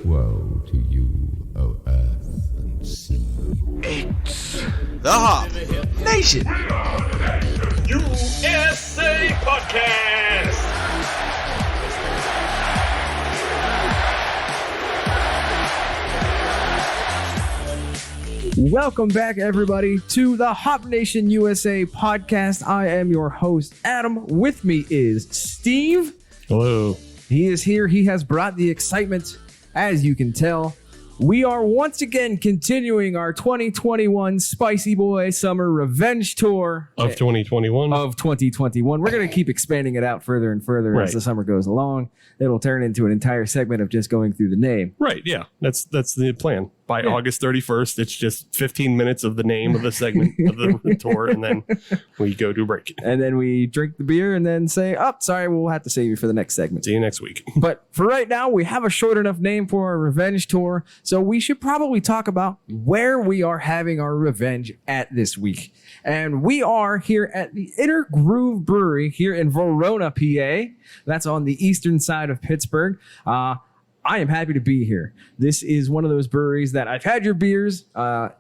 Woe to you, O earth and sea. It's the Hop Nation USA Podcast. Welcome back, everybody, to the Hop Nation USA Podcast. I am your host, Adam. With me is Steve. Hello. He is here. He has brought the excitement, as you can tell. We are once again continuing our 2021 Spicy Boy Summer Revenge Tour. Of 2021. Of 2021. We're going to keep expanding it out further and further as the summer goes along. It'll turn into an entire segment of just going through the name. Right, yeah. That's the plan. By August 31st, it's just 15 minutes of the name of the segment of the tour, and then we go to a break. And then we drink the beer and then say, oh, sorry, we'll have to save you for the next segment. See you next week. But for right now, we have a short enough name for our revenge tour, so we should probably talk about where we are having our revenge at this week. And we are here at the Inner Groove Brewery here in Verona, PA. That's on the eastern side of Pittsburgh. I am happy to be here. This is one of those breweries that I've had your beers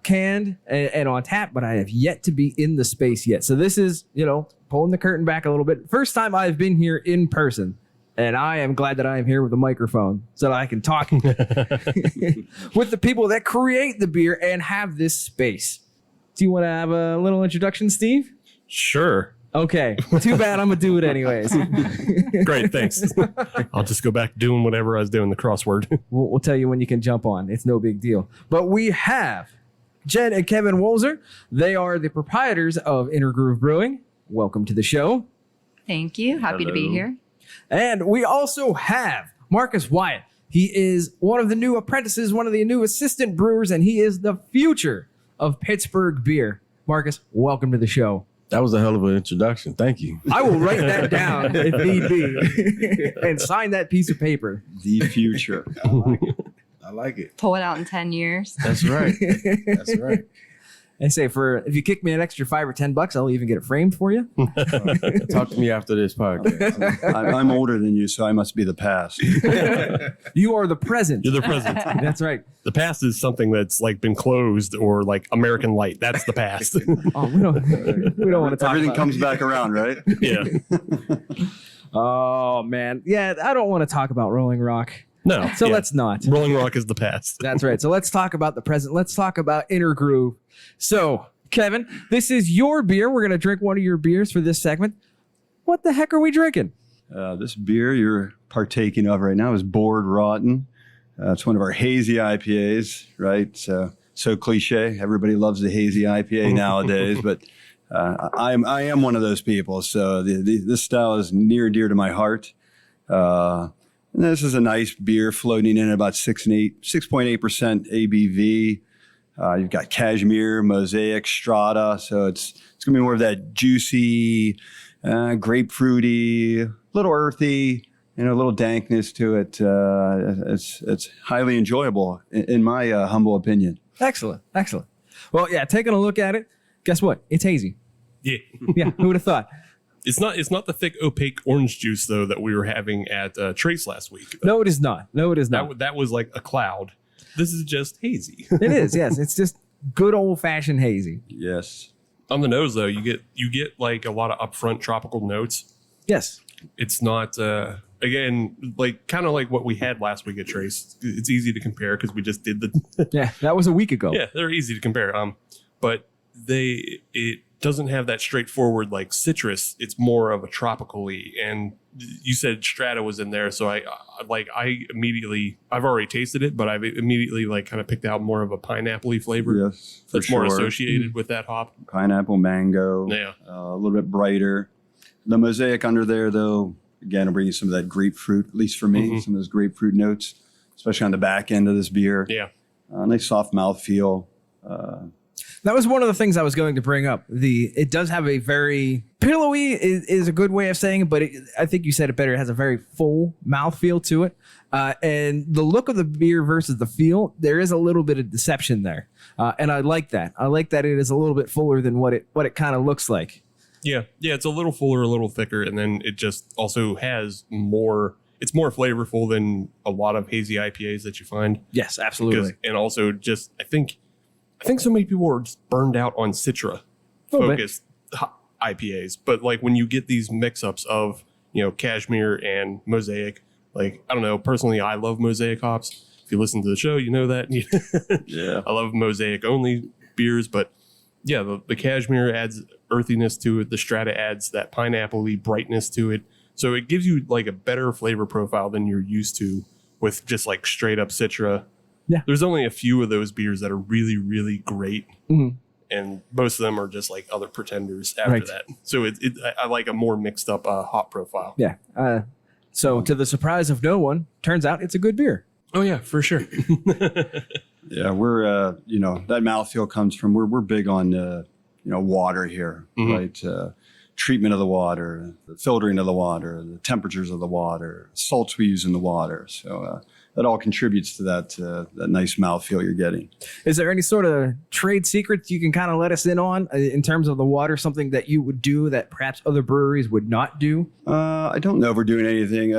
canned and on tap, but I have yet to be in the space yet. So this is, pulling the curtain back a little bit. First time I've been here in person, and I am glad that I am here with a microphone so that I can talk with the people that create the beer and have this space. Do you want to have a little introduction, Steve? Sure. Okay, too bad. I'm going to do it anyways. Great, thanks. I'll just go back doing whatever I was doing, the crossword. We'll tell you when you can jump on. It's no big deal. But we have Jen and Kevin Walzer. They are the proprietors of Inner Groove Brewing. Welcome to the show. Thank you. Happy to be here. And we also have Marcus Wyatt. He is one of the new apprentices, one of the new assistant brewers, and he is the future of Pittsburgh beer. Marcus, welcome to the show. That was a hell of an introduction. Thank you. I will write that down if need be and sign that piece of paper. The future. I like it. Pull it out in 10 years. That's right. That's right. I say if you kick me an extra $5 or $10, I'll even get it framed for you. Talk to me after this podcast. I'm older than you, so I must be the past. You are the present. You're the present. That's right. The past is something that's like been closed or like American Light. That's the past. Oh, we don't want to talk Everything about comes back around, right? Yeah. Oh, man. Yeah, I don't want to talk about Rolling Rock. No. So let's not. Rolling Rock is the past. That's right. So let's talk about the present. Let's talk about Inner Groove. So, Kevin, this is your beer. We're going to drink one of your beers for this segment. What the heck are we drinking? This beer you're partaking of right now is Bored Rotten. It's one of our hazy IPAs, right? So cliche. Everybody loves the hazy IPA nowadays, but I am one of those people. So this style is near and dear to my heart. And this is a nice beer floating in at about 6.8% ABV. You've got cashmere, mosaic, strata. So it's going to be more of that juicy, grapefruity, little earthy, a little dankness to it. It's highly enjoyable in my humble opinion. Excellent. Well, yeah, taking a look at it, guess what? It's hazy. Yeah. Yeah, who would have thought? It's not the thick, opaque orange juice, though, that we were having at Trace last week. No, it is not. That was like a cloud. This is just hazy. It is, yes. It's just good old-fashioned hazy. Yes. On the nose, though, you get like a lot of upfront tropical notes. Yes. It's not, again, like kind of like what we had last week at Trace. It's easy to compare because we just did the... Yeah, that was a week ago. Yeah, they're easy to compare. But it doesn't have that straightforward like citrus. It's more of a tropically, and you said strata was in there, so I've already tasted it, but I've immediately like kind of picked out more of a pineapple-y flavor. Yes, for that's more sure. associated with that hop. Pineapple, mango, a little bit brighter. The mosaic under there, though, again, will bring you some of that grapefruit, at least for me, some of those grapefruit notes, especially on the back end of this beer. Yeah, nice soft mouthfeel. That was one of the things I was going to bring up. It does have a very pillowy is a good way of saying it, but I think you said it better. It has a very full mouthfeel to it. And the look of the beer versus the feel, there is a little bit of deception there. And I like that. I like that it is a little bit fuller than what it kind of looks like. Yeah. It's a little fuller, a little thicker. And then it just also has more. it's more flavorful than a lot of hazy IPAs that you find. Yes, absolutely. And also just, I think so many people are just burned out on Citra focused IPAs. But like when you get these mix-ups of, Cashmere and Mosaic, like, I don't know, personally, I love Mosaic hops. If you listen to the show, you know that. Yeah. I love Mosaic only beers, but yeah, the Cashmere adds earthiness to it. The Strata adds that pineapple-y brightness to it. So it gives you like a better flavor profile than you're used to with just like straight up Citra. Yeah. There's only a few of those beers that are really, really great. Mhm. And most of them are just like other pretenders after that. So I like a more mixed up hop profile. Yeah. So to the surprise of no one, turns out it's a good beer. Oh yeah, for sure. Yeah, we're that mouthfeel comes from we're big on water here, right? Treatment of the water, the filtering of the water, the temperatures of the water, salts we use in the water. So that all contributes to that nice mouthfeel you're getting. Is there any sort of trade secrets you can kind of let us in on in terms of the water, something that you would do that perhaps other breweries would not do? I don't know if we're doing anything.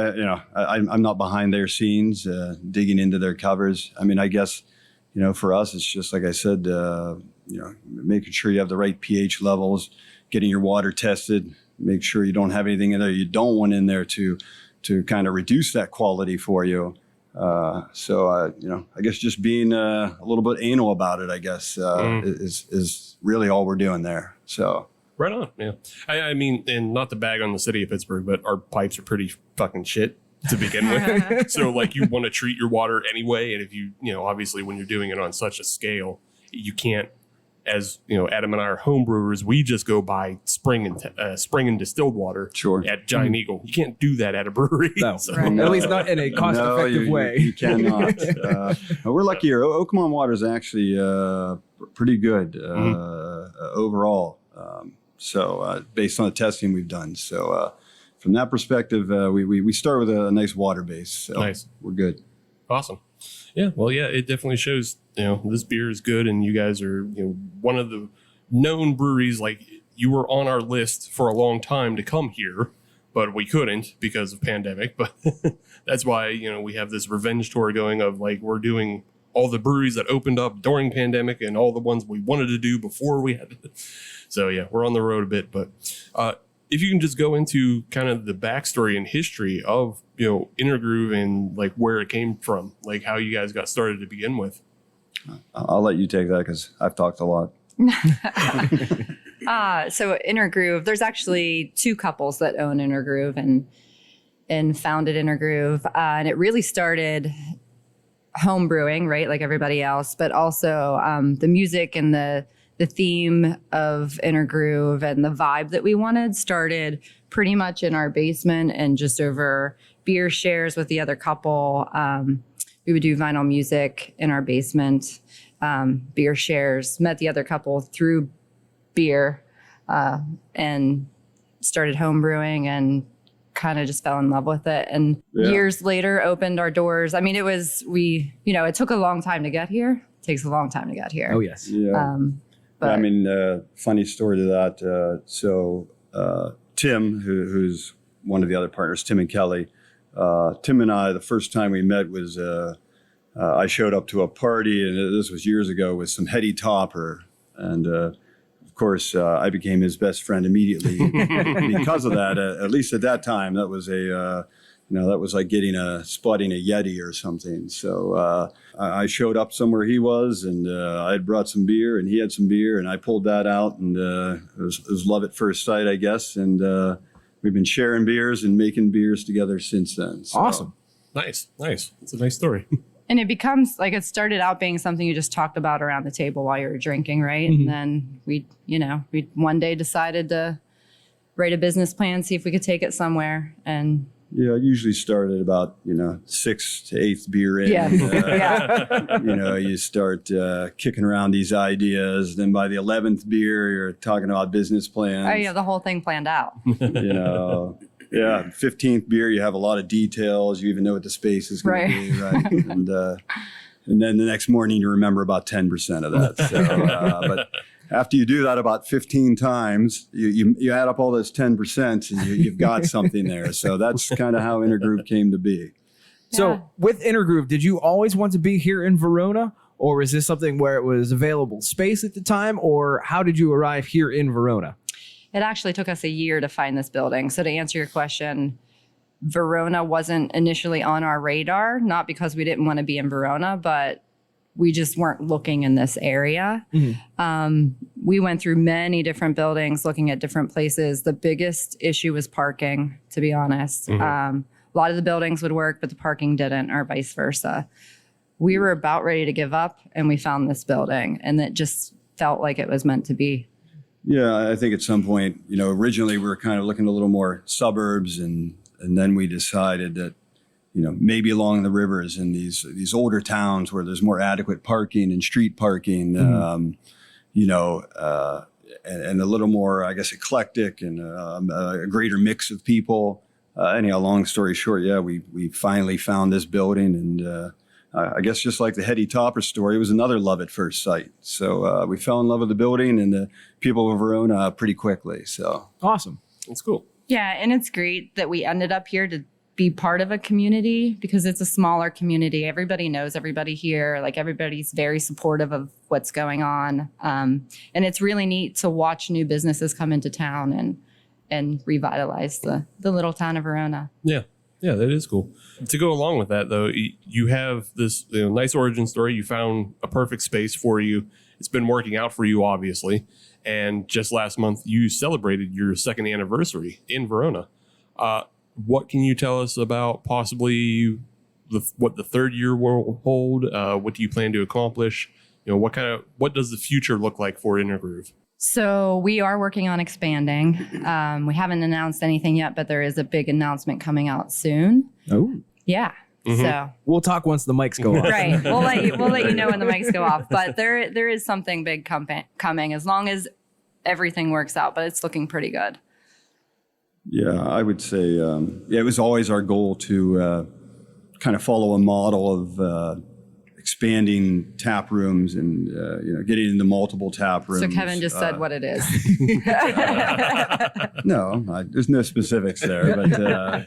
I'm not behind their scenes, digging into their covers. I mean, I guess, for us, it's just like I said, making sure you have the right pH levels, getting your water tested, make sure you don't have anything in there you don't want in there to kind of reduce that quality for you. I guess just being a little bit anal about it, I guess, is really all we're doing there. So right on. Yeah. I mean, and not to bag on the city of Pittsburgh, but our pipes are pretty fucking shit to begin with. So like you want to treat your water anyway. And if you obviously when you're doing it on such a scale, you can't, as Adam and I are home brewers, we just go by spring and distilled water at Giant Eagle. You can't do that at a brewery. No, So, at least not in a cost-effective way. You cannot. We're lucky here. Okamon water is actually pretty good overall. Based on the testing we've done. So from that perspective, we start with a nice water base. So nice. We're good. Awesome. Yeah, well, yeah, it definitely shows, this beer is good and you guys are, one of the known breweries. Like you were on our list for a long time to come here, but we couldn't because of pandemic. But that's why, we have this revenge tour going of like, we're doing all the breweries that opened up during pandemic and all the ones we wanted to do before we had to. So yeah, we're on the road a bit, but if you can just go into kind of the backstory and history of, Intergroove and like where it came from, like how you guys got started to begin with. I'll let you take that because I've talked a lot. So Intergroove, there's actually two couples that own Intergroove and founded Intergroove. And it really started home brewing, right? Like everybody else, but also the music and the theme of Intergroove and the vibe that we wanted started pretty much in our basement and just over beer shares with the other couple. We would do vinyl music in our basement, beer shares, met the other couple through beer and started home brewing and kind of just fell in love with it. And years later opened our doors. I mean, it took a long time to get here. It takes a long time to get here. Oh, yes. Yeah. But I mean, funny story to that. Tim, who's one of the other partners, Tim and Kelly, Tim and I, the first time we met was I showed up to a party, and this was years ago, with some heady topper. And of course, I became his best friend immediately because of that. At least at that time, that was that was like spotting a Yeti or something. So I showed up somewhere he was, and I had brought some beer, and he had some beer, and I pulled that out, and it was love at first sight, I guess. And we've been sharing beers and making beers together since then. So. Awesome. Nice. It's a nice story. And it becomes like, it started out being something you just talked about around the table while you were drinking, right? Mm-hmm. And then we one day decided to write a business plan, see if we could take it somewhere. And yeah, I usually start at about, 6th to 8th beer in. Yeah. You start kicking around these ideas. Then by the 11th beer, you're talking about business plans. Oh, yeah, the whole thing planned out. 15th beer, you have a lot of details. You even know what the space is going to be, right? And then the next morning, you remember about 10% of that. So, after you do that about 15 times, you add up all those 10% and you've got something there. So that's kind of how Intergroove came to be. So with Intergroove, did you always want to be here in Verona? Or is this something where it was available space at the time? Or how did you arrive here in Verona? It actually took us a year to find this building. So to answer your question, Verona wasn't initially on our radar, not because we didn't want to be in Verona, but we just weren't looking in this area. We went through many different buildings, looking at different places. The biggest issue was parking, to be honest. A lot of the buildings would work, but the parking didn't, or vice versa. We were about ready to give up, and we found this building, and it just felt like it was meant to be. Yeah, I think at some point, originally we were kind of looking a little more suburbs, and then we decided that, maybe along the rivers in these older towns where there's more adequate parking and street parking, and a little more, I guess, eclectic and a greater mix of people. Anyhow, long story short, we finally found this building, and I guess just like the Hetty Topper story, it was another love at first sight. So we fell in love with the building and the people of Verona pretty quickly. So awesome. That's cool. Yeah, and it's great that we ended up here to be part of a community because it's a smaller community. Everybody knows everybody here. Like everybody's very supportive of what's going on. And it's really neat to watch new businesses come into town and revitalize the little town of Verona. Yeah. Yeah, that is cool. To go along with that, though, you have this nice origin story. You found a perfect space for you. It's been working out for you, obviously. And just last month, you celebrated your second anniversary in Verona. What can you tell us about possibly what the third year will hold? What do you plan to accomplish? What does the future look like for Intergroove? So we are working on expanding. We haven't announced anything yet, but there is a big announcement coming out soon. Oh, yeah. So we'll talk once the mics go off. right, we'll let you know when the mics go off. But there is something big coming as long as everything works out. But it's looking pretty good. Yeah, I would say it was always our goal to kind of follow a model of expanding tap rooms and getting into multiple tap rooms. So Kevin just said what it is. No, there's no specifics there. But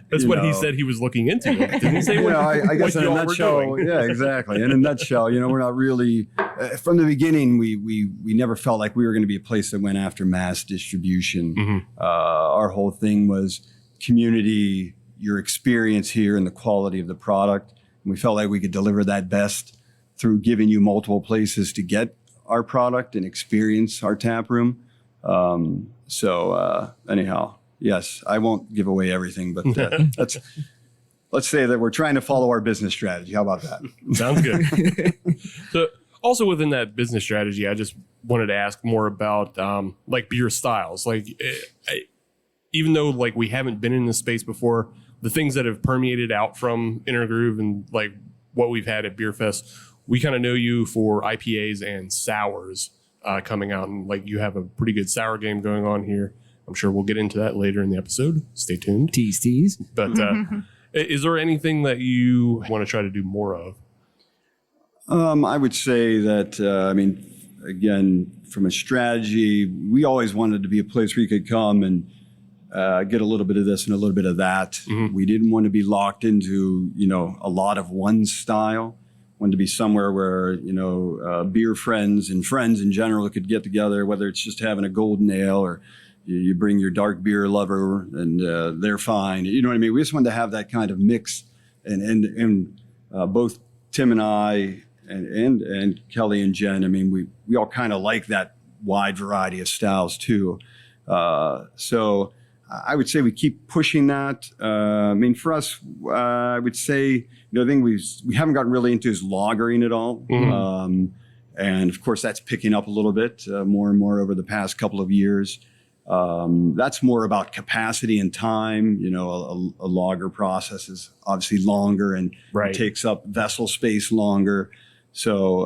that's what he said he was looking into. Didn't he say what, I guess what in a y'all nutshell, were doing? yeah, exactly. In a nutshell, we're not really from the beginning. We never felt like we were going to be a place that went after mass distribution. Our whole thing was community, your experience here, and the quality of the product. And we felt like we could deliver that best through giving you multiple places to get our product and experience our tap room. Anyhow, yes, I won't give away everything, but let's say that we're trying to follow our business strategy. How about that? Sounds good. So also within that business strategy, I just wanted to ask more about beer styles. Even though we haven't been in this space before, the things that have permeated out from Intergroove and what we've had at Beer Fest, we kind of know you for IPAs and sours coming out, and you have a pretty good sour game going on here. I'm sure we'll get into that later in the episode. Stay tuned. Tease. But is there anything that you want to try to do more of? I would say that, again, from a strategy, we always wanted to be a place where you could come and get a little bit of this and a little bit of that. We didn't want to be locked into, a lot of one style. Wanted to be somewhere where, beer friends and friends in general could get together, whether it's just having a golden ale or you bring your dark beer lover and they're fine. You know what I mean? We just wanted to have that kind of mix. And both Tim and I and Kelly and Jen, we all kind of like that wide variety of styles too. So I would say we keep pushing that. For us, I would say the thing we haven't gotten really into is lagering at all. And of course, that's picking up a little bit more and more over the past couple of years. That's more about capacity and time. A lager process is obviously longer and it takes up vessel space longer. So,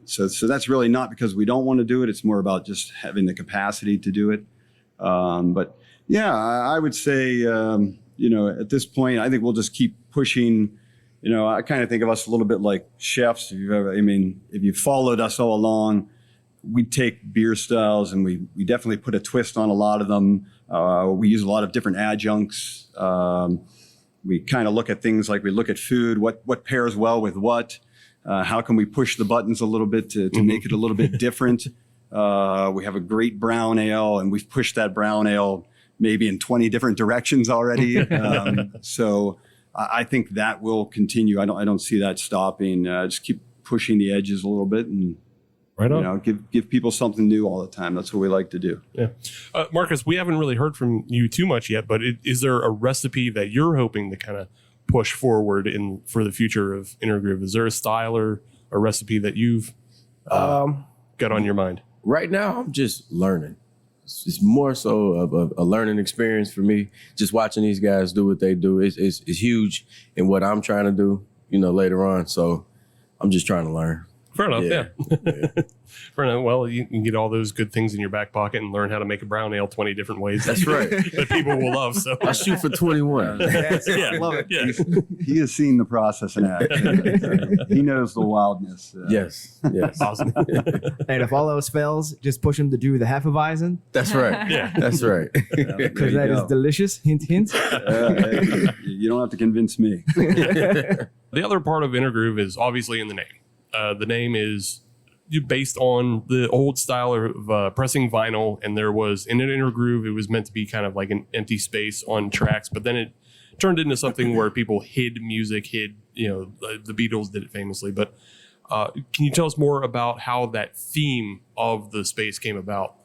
so that's really not because we don't want to do it. It's more about just having the capacity to do it. But yeah, I would say, at this point, I think we'll just keep pushing. I kind of think of us a little bit like chefs. If you've followed us all along, we take beer styles and we definitely put a twist on a lot of them. We use a lot of different adjuncts. We kind of look at things like we look at food, what pairs well with what. How can we push the buttons a little bit to make it a little bit different? We have a great brown ale, and we've pushed that brown ale maybe in 20 different directions already. So I think that will continue. I don't see that stopping. Just keep pushing the edges a little bit, and Right on. give people something new all the time. That's what we like to do. Yeah. Marcus, we haven't really heard from you too much yet, but is there a recipe that you're hoping to kind of push forward for the future of Intergroove? Is there a style or a recipe that you've got on your mind? Right now, I'm just learning. It's more so of a learning experience for me. Just watching these guys do what they do is huge in what I'm trying to do, later on. So I'm just trying to learn. Fair enough, yeah. Fair enough. Well, you can get all those good things in your back pocket and learn how to make a brown ale 20 different ways. That's right. That people will love. So I shoot for 21. Yes, Yeah. I love it. Yeah. He has seen the process in action. He knows the wildness. Yes. Awesome. And if all else fails, just push him to do the Hefeweizen, That's right. Yeah. That's right. because that is delicious. Hint, hint. You don't have to convince me. The other part of Intergroove is obviously in the name. The name is based on the old style of pressing vinyl, and there was in an Intergroove, it was meant to be kind of like an empty space on tracks, but then it turned into something where people hid music, the Beatles did it famously. But can you tell us more about how that theme of the space came about?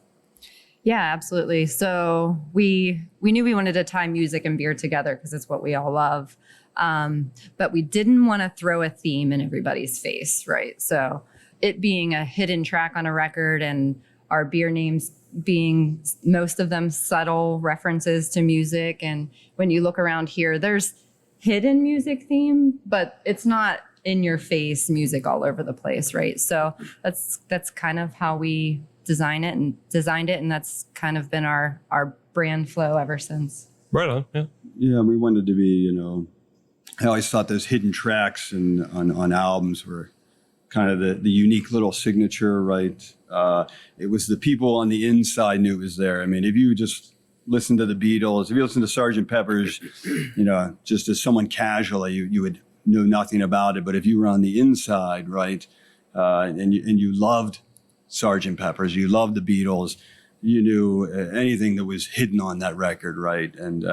Yeah, absolutely. So we knew we wanted to tie music and beer together because it's what we all love. But we didn't want to throw a theme in everybody's face, right? So it being a hidden track on a record and our beer names being most of them subtle references to music. And when you look around here, there's hidden music theme, but it's not in your face music all over the place, right? So that's kind of how we designed it, and that's kind of been our brand flow ever since. Right on. Yeah. Yeah, we wanted to be, I always thought those hidden tracks on albums were kind of the unique little signature, right? It was the people on the inside knew it was there. I mean, if you just listen to the Beatles, if you listen to Sgt. Pepper's, just as someone casually, you would know nothing about it. But if you were on the inside, right, and you loved Sgt. Pepper's, you loved the Beatles, you knew anything that was hidden on that record, right? And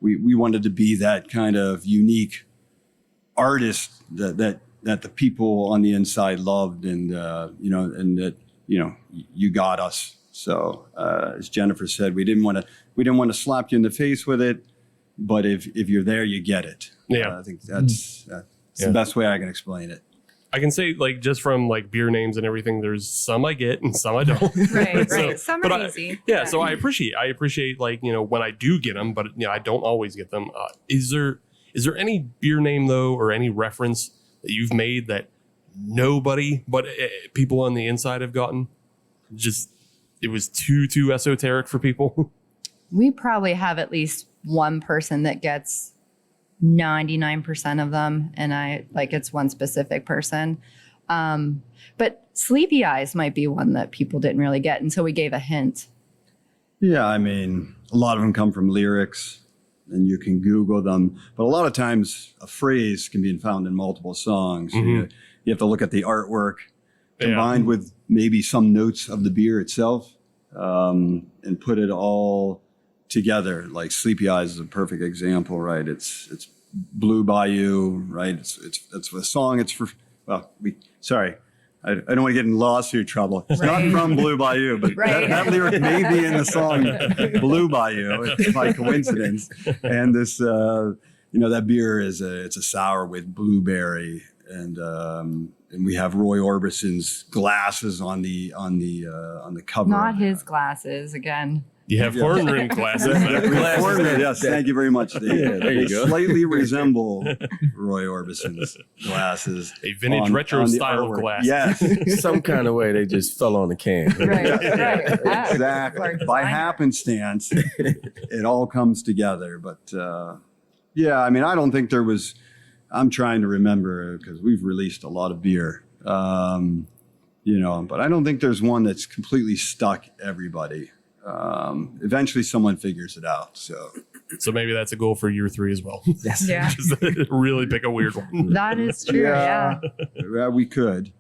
we wanted to be that kind of unique artist that the people on the inside loved, and and that you got us. So as Jennifer said, we didn't want to slap you in the face with it, but if you're there, you get it. Yeah. I think that's the best way I can explain it. I can say, just from beer names and everything, there's some I get and some I don't. Right. So, Some but are easy. So I appreciate when I do get them, but I don't always get them. Is there any beer name though, or any reference that you've made that nobody but people on the inside have gotten? Just it was too esoteric for people. We probably have at least one person that gets 99% of them, and it's one specific person. But Sleepy Eyes might be one that people didn't really get until we gave a hint. Yeah, I mean, a lot of them come from lyrics, and you can Google them. But a lot of times, a phrase can be found in multiple songs. Mm-hmm. You have to look at the artwork combined with maybe some notes of the beer itself, and put it all together. Like Sleepy Eyes is a perfect example, right? It's Blue Bayou, right? It's a song. It's for I don't want to get in lawsuit trouble. It's not from Blue Bayou, but that lyric may be in the song Blue Bayou by coincidence. And this, that beer it's a sour with blueberry, and we have Roy Orbison's glasses on the cover. Not his glasses again. You have horn rim glasses. Yes, thank you very much, Dave. Yeah, there you go. Slightly resemble Roy Orbison's glasses. A vintage retro style of glass. Yes. Some kind of way they just fell on the can. Right. Exactly. By happenstance, it all comes together. But I mean, I don't think there was, I'm trying to remember because we've released a lot of beer. But I don't think there's one that's completely stuck everybody. Eventually someone figures it out. So maybe that's a goal for year 3 as well. Yes. Yeah. Just really pick a weird one. That is true. Yeah. Yeah, we could.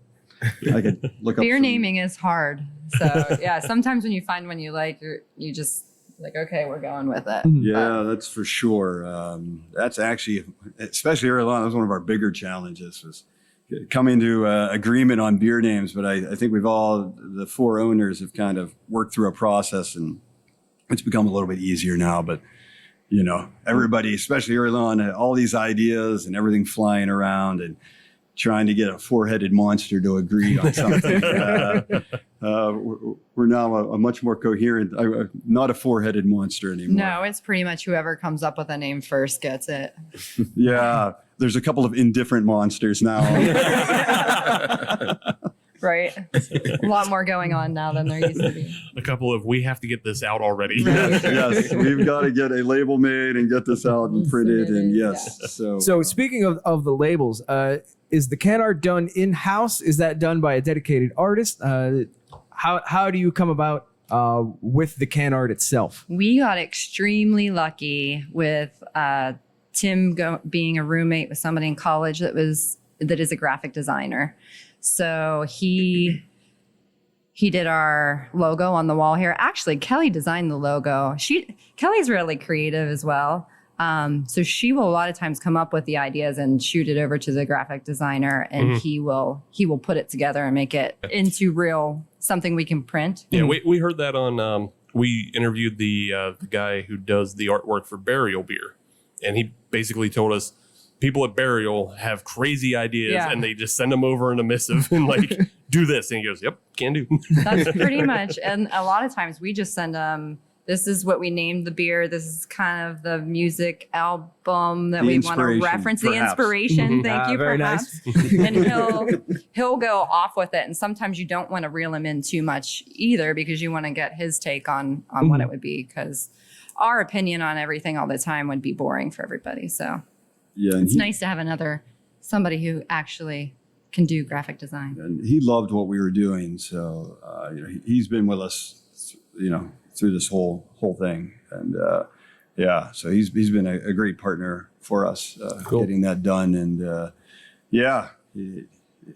I could look up Beer some- naming is hard. So yeah, sometimes when you find one you like, you just like, okay, we're going with it. Yeah, that's for sure. That's actually, especially early on, that was one of our bigger challenges was coming to agreement on beer names. But I think the 4 owners have kind of worked through a process, and it's become a little bit easier now. But everybody, especially early on, had all these ideas and everything flying around and trying to get a 4-headed monster to agree on something. We're now a much more coherent, not a 4-headed monster anymore. No, it's pretty much whoever comes up with a name first gets it. Yeah, there's a couple of indifferent monsters now. Right. A lot more going on now than there used to be. A couple of, we have to get this out already. Yes, we've got to get a label made and get this out and printed. And yes, So speaking of the labels, is the can art done in-house? Is that done by a dedicated artist? How do you come about with the can art itself? We got extremely lucky with Tim being a roommate with somebody in college that is a graphic designer. So he did our logo on the wall here. Actually, Kelly designed the logo. Kelly's really creative as well. So she will a lot of times come up with the ideas and shoot it over to the graphic designer, and he will put it together and make it into something we can print. Yeah, we heard that on. We interviewed the guy who does the artwork for Burial Beer, and he basically told us people at Burial have crazy ideas, and they just send them over in a missive and like do this, and he goes, "Yep, can do." That's pretty much. And a lot of times we just send them. This is what we named the beer. This is kind of the music album that we want to reference. The inspiration. Thank you, very perhaps. nice. And he'll go off with it. And sometimes you don't want to reel him in too much either, because you want to get his take on what it would be. Because our opinion on everything all the time would be boring for everybody. So yeah, it's nice to have somebody who actually can do graphic design. And he loved what we were doing, so he's been with us, through this whole thing, and so he's been a great partner for us getting that done, and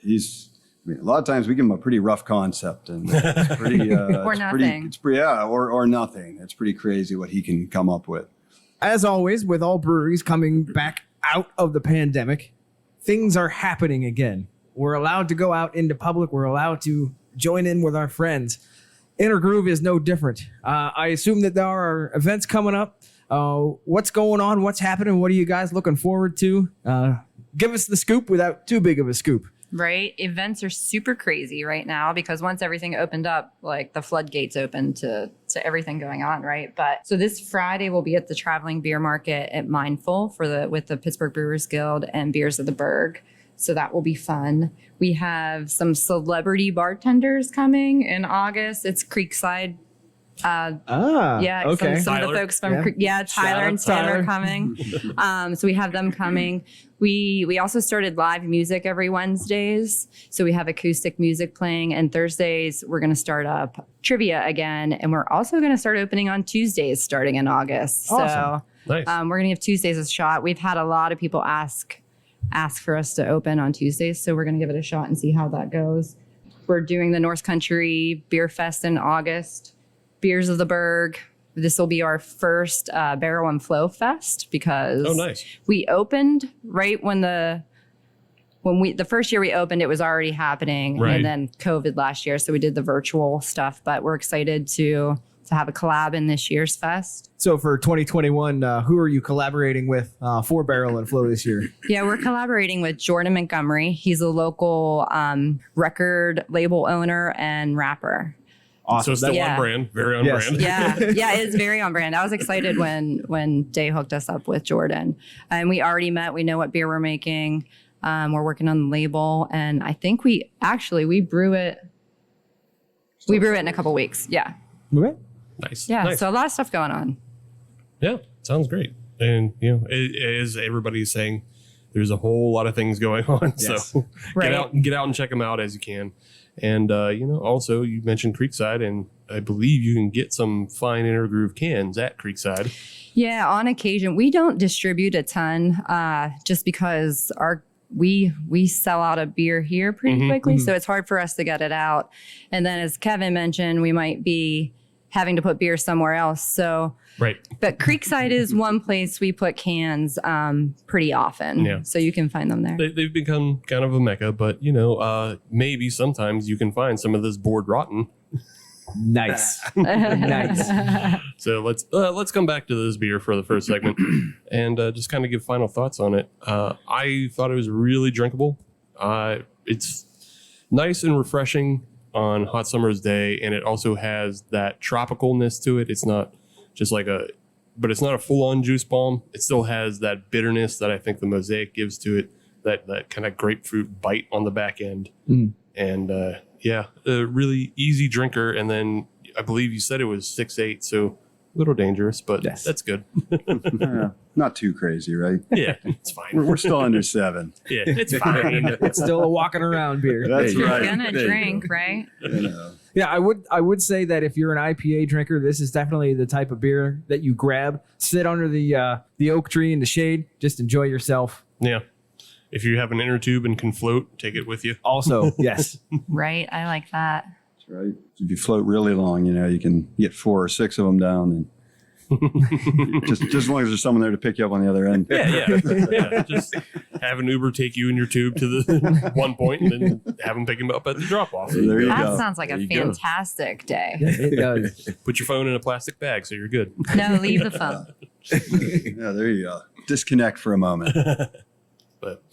he's. I mean, a lot of times we give him a pretty rough concept, and it's pretty Or nothing. Or nothing. It's pretty crazy what he can come up with. As always, with all breweries coming back out of the pandemic, things are happening again. We're allowed to go out into public. We're allowed to join in with our friends. Inner Groove is no different. I assume that there are events coming up. What's going on? What's happening? What are you guys looking forward to? Give us the scoop without too big of a scoop. Right. Events are super crazy right now because once everything opened up, like the floodgates opened to everything going on. Right. But so this Friday we'll be at the traveling beer market at Mindful with the Pittsburgh Brewers Guild and Beers of the Berg. So that will be fun. We have some celebrity bartenders coming in August. It's Creekside. Okay. Some of the folks from Tyler and Tim are coming. So we have them coming. We also started live music every Wednesdays. So we have acoustic music playing, and Thursdays we're going to start up trivia again, and we're also going to start opening on Tuesdays starting in August. Awesome. So Nice. we're going to give Tuesdays a shot. We've had a lot of people ask for us to open on Tuesdays, so we're going to give it a shot and see how that goes. We're doing the North Country Beer Fest in August. Beers of the Berg. This will be our first Barrel and Flow Fest because we opened right when the first year we opened, it was already happening, and then COVID last year, so we did the virtual stuff. But we're excited to have a collab in this year's fest. So for 2021, who are you collaborating with for Barrel and Flow this year? Yeah, we're collaborating with Jordan Montgomery. He's a local record label owner and rapper. Awesome. So still on brand, very on brand. Yeah, it's very on brand. I was excited when Day hooked us up with Jordan, and we already met. We know what beer we're making. We're working on the label, and I think we brew it. We brew it in a couple weeks. Yeah. Okay. Nice. Yeah. Nice. So a lot of stuff going on. Yeah, sounds great. And as everybody's saying, there's a whole lot of things going on. Yes. So Right. get out and check them out as you can. And, also you mentioned Creekside, and I believe you can get some fine Inner Groove cans at Creekside. Yeah, on occasion. We don't distribute a ton just because we sell out of beer here pretty quickly. So it's hard for us to get it out. And then as Kevin mentioned, we might be having to put beer somewhere else. So, Right. but Creekside is one place we put cans pretty often. Yeah. So you can find them there. They've become kind of a mecca, but, maybe sometimes you can find some of this board rotten. Nice. Nice. So let's come back to this beer for the first segment and just kind of give final thoughts on it. I thought it was really drinkable. It's nice and refreshing on hot summer's day, and it also has that tropicalness to it. It's not just but it's not a full-on juice bomb. It still has that bitterness that I think the Mosaic gives to it, that kind of grapefruit bite on the back end. And a really easy drinker. And then I believe you said it was 6.8, so a little dangerous, but Yes. that's good. Not too crazy, right? Yeah, it's fine. We're still under 7. Yeah, it's fine. It's still a walking around beer. That's There you right. go. Gonna There you drink, go. right? You know. Yeah, I would say that if you're an IPA drinker, this is definitely the type of beer that you grab, sit under the oak tree in the shade, just enjoy yourself. Yeah. If you have an inner tube and can float, take it with you. Also, yes. Right. I like that. That's right. If you float really long, you can get 4 or 6 of them down, and just as long as there's someone there to pick you up on the other end. Yeah. Just have an Uber take you and your tube to the one point, and then have them pick him up at the drop off. So there you That go. sounds like There a you go. fantastic day. It does. Put your phone in a plastic bag so you're good. No, leave the phone. Yeah, there you go. Disconnect for a moment. But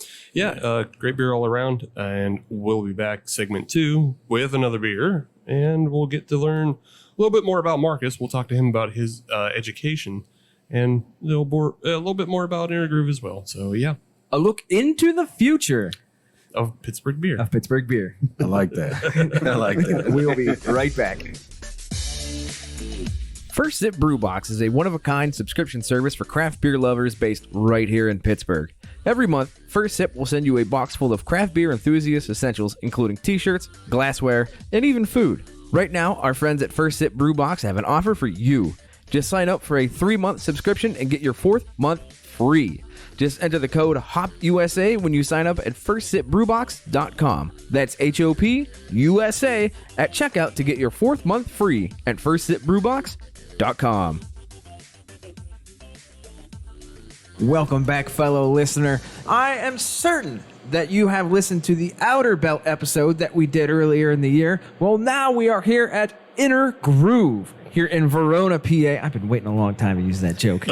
great beer all around. And we'll be back segment 2 with another beer. And we'll get to learn a little bit more about Marcus. We'll talk to him about his education and a little bit more about Inner Groove as well. So, A look into the future of Pittsburgh beer. of Pittsburgh beer. I like that. I like that. We'll be right back. First Sip Brew Box is a one-of-a-kind subscription service for craft beer lovers based right here in Pittsburgh. Every month, First Sip will send you a box full of craft beer enthusiast essentials, including t-shirts, glassware, and even food. Right now, our friends at First Sip Brew Box have an offer for you. Just sign up for a 3-month subscription and get your 4th month free. Just enter the code HOPUSA when you sign up at firstsipbrewbox.com. That's HOPUSA at checkout to get your 4th month free at firstsipbrewbox.com. Welcome back, fellow listener. I am certain that you have listened to the Outer Belt episode that we did earlier in the year. Well, now we are here at Inner Groove here in Verona, PA. I've been waiting a long time to use that joke.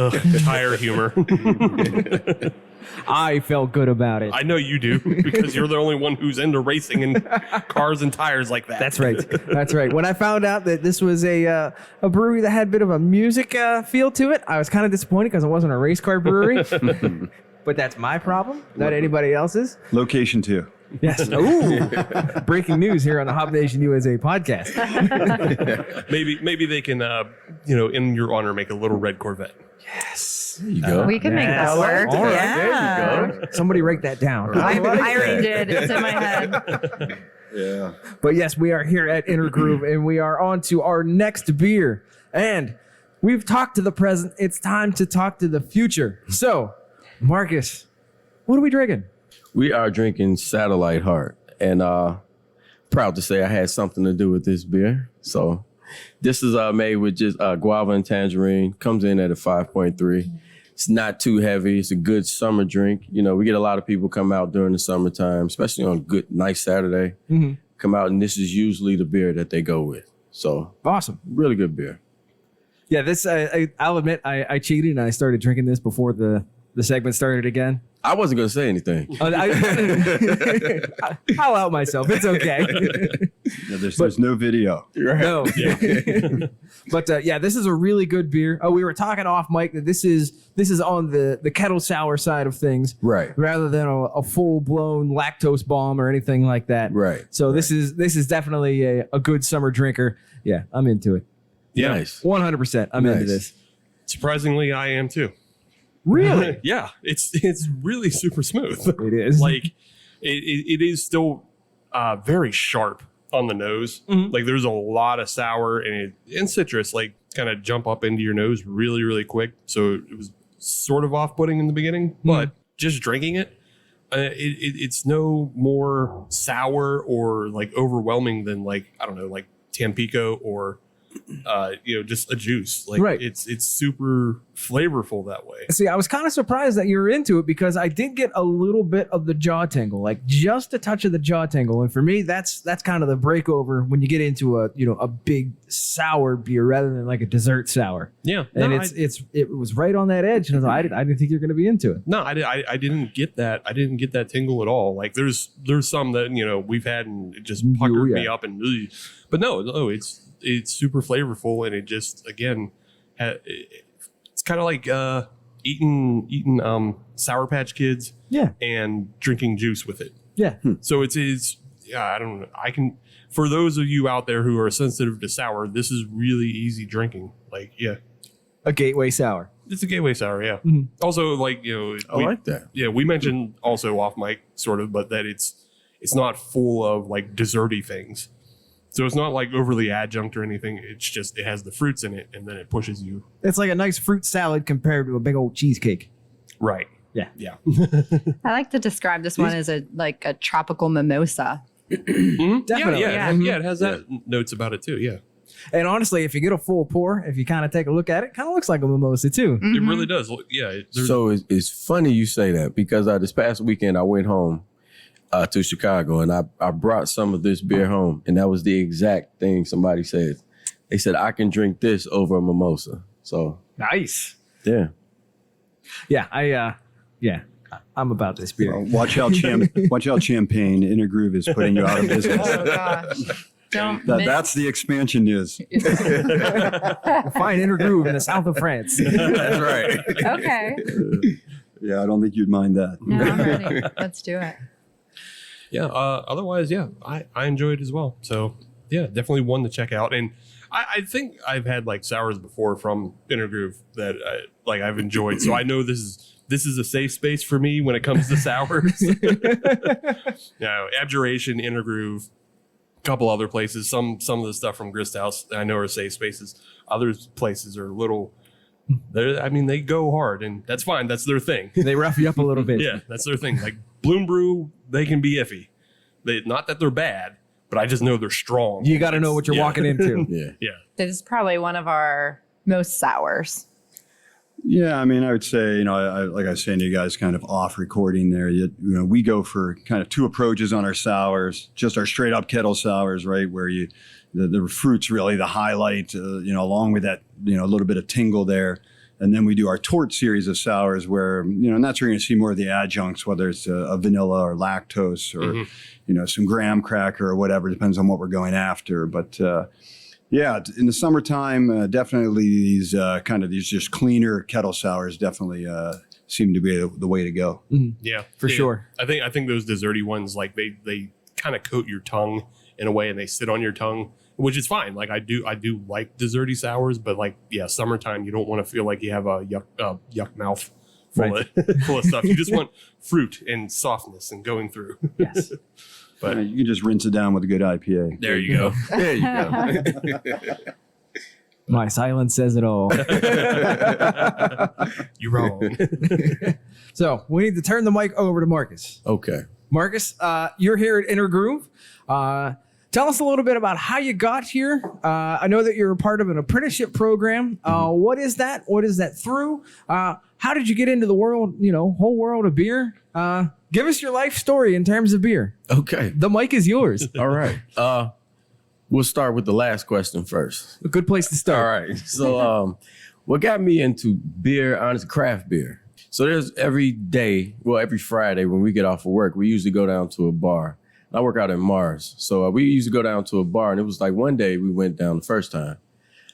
Tire humor. I felt good about it. I know you do, because you're the only one who's into racing and cars and tires like that. That's right. That's right. When I found out that this was a brewery that had a bit of a music feel to it, I was kind of disappointed because it wasn't a race car brewery. But that's my problem, not anybody else's. Location 2. Yes. Ooh. Breaking news here on the Hop Nation USA podcast. Maybe they can, in your honor, make a little red Corvette. There you go. We can make that work. All right, Yeah. There you go. Somebody write that down. I already did. It's in my head. Yeah. But yes, we are here at Inner Groove, and we are on to our next beer. And we've talked to the present. It's time to talk to the future. So, Marcus, what are we drinking? We are drinking Satellite Heart, and proud to say I had something to do with this beer. So this is made with just guava and tangerine. Comes in at a 5.3. It's not too heavy. It's a good summer drink. We get a lot of people come out during the summertime, especially on a good, nice Saturday. Come out, and this is usually the beer that they go with. So Awesome. really good beer. Yeah, this I'll admit I cheated and I started drinking this before the segment started again. I wasn't going to say anything. I'll out myself. It's okay. Yeah, there's no video. No. But this is a really good beer. Oh, we were talking off mic that this is on the kettle sour side of things, Right. rather than a full blown lactose bomb or anything like that. Right. So this is definitely a good summer drinker. Yeah, I'm into it. Yeah. Nice. 100%. I'm into Nice. this. Surprisingly, I am too. Really? Yeah, it's really super smooth. It is. Like it is still very sharp on the nose. Like there's a lot of sour and citrus like kind of jump up into your nose really, really quick. So it was sort of off-putting in the beginning, but just drinking it, it's no more sour or like overwhelming than like, I don't know, like Tampico or just a juice. Like Right. it's super flavorful that way. See, I was kind of surprised that you were into it because I did get a little bit of the jaw tingle, like just a touch of the jaw tingle. And for me, that's kind of the breakover when you get into a big sour beer rather than like a dessert sour. Yeah. And No, it was right on that edge. And I was like, I didn't think you were going to be into it. No, I didn't get that. I didn't get that tingle at all. Like there's some that, we've had and it just puckered me up and really, but no, it's super flavorful and it just, again, it's kind of like eating Sour Patch Kids and drinking juice with it. Yeah. So it's I don't know. For those of you out there who are sensitive to sour, this is really easy drinking. Like, yeah. A gateway sour. It's a gateway sour, yeah. Also, like, I like that. Yeah, we mentioned also off mic, sort of, but that it's not full of like desserty things. So it's not like overly adjunct or anything. It's just it has the fruits in it, and then it pushes you. It's like a nice fruit salad compared to a big old cheesecake. Right. Yeah. Yeah. I like to describe this one as a tropical mimosa. Definitely. Yeah. It has that notes about it too. Yeah. And honestly, if you get a full pour, if you kind of take a look at it, kind of looks like a mimosa too. It really does. Yeah. So it's funny you say that because this past weekend I went home to Chicago and I brought some of this beer home and that was the exact thing somebody said. They said, I can drink this over a mimosa. So Nice. yeah. Yeah. I'm about this beer. Watch out, Champagne Inner Groove is putting you out of business. Oh gosh. Don't That's the expansion news. Fine Inner Groove in the south of France. That's right. Okay. Yeah, I don't think you'd mind that. No, I'm ready. Let's do it. Yeah. Otherwise, yeah, I enjoyed it as well. So yeah, definitely one to check out. And I think I've had like sours before from Inner Groove that I've enjoyed. So I know this is a safe space for me when it comes to sours. Abjuration, Inner Groove, a couple other places. Some of the stuff from Grist House I know are safe spaces. Other places are a little. They go hard, and that's fine. That's their thing. They rough you up a little bit. Yeah, that's their thing. Like Bloom Brew, they can be iffy. Not that they're bad, but I just know they're strong. You got to know what you're walking into. Yeah. This is probably one of our most sours. Yeah, I would say, like I was saying to you guys kind of off recording there, we go for kind of two approaches on our sours, just our straight up kettle sours, right? Where the fruit's really the highlight, along with that, a little bit of tingle there. And then we do our Tort series of sours where, and that's where you're going to see more of the adjuncts, whether it's a vanilla or lactose or, some graham cracker or whatever, depends on what we're going after. But, yeah, in the summertime, definitely these just cleaner kettle sours definitely seem to be the way to go. Yeah, For sure. I think those desserty ones, like they kind of coat your tongue in a way, and they sit on your tongue, which is fine. Like I do like desserty sours, but like summertime, you don't want to feel like you have a yuck mouth full of stuff. You just want fruit and softness and going through. Yes. But you can just rinse it down with a good IPA. there you go. There you go. My silence says it all. You're wrong. So we need to turn the mic over to Marcus. Okay. Marcus, you're here at Inner Groove. Tell us a little bit about how you got here. I know that you're a part of an apprenticeship program. What is that? What is that through? How did you get into the world, whole world of beer? Give us your life story in terms of beer. Okay. The mic is yours. All right. We'll start with the last question first. A good place to start. All right. So what got me into beer, honest craft beer? So there's every Friday when we get off of work, we usually go down to a bar. I work out in Mars. So we used to go down to a bar, and it was like one day we went down the first time.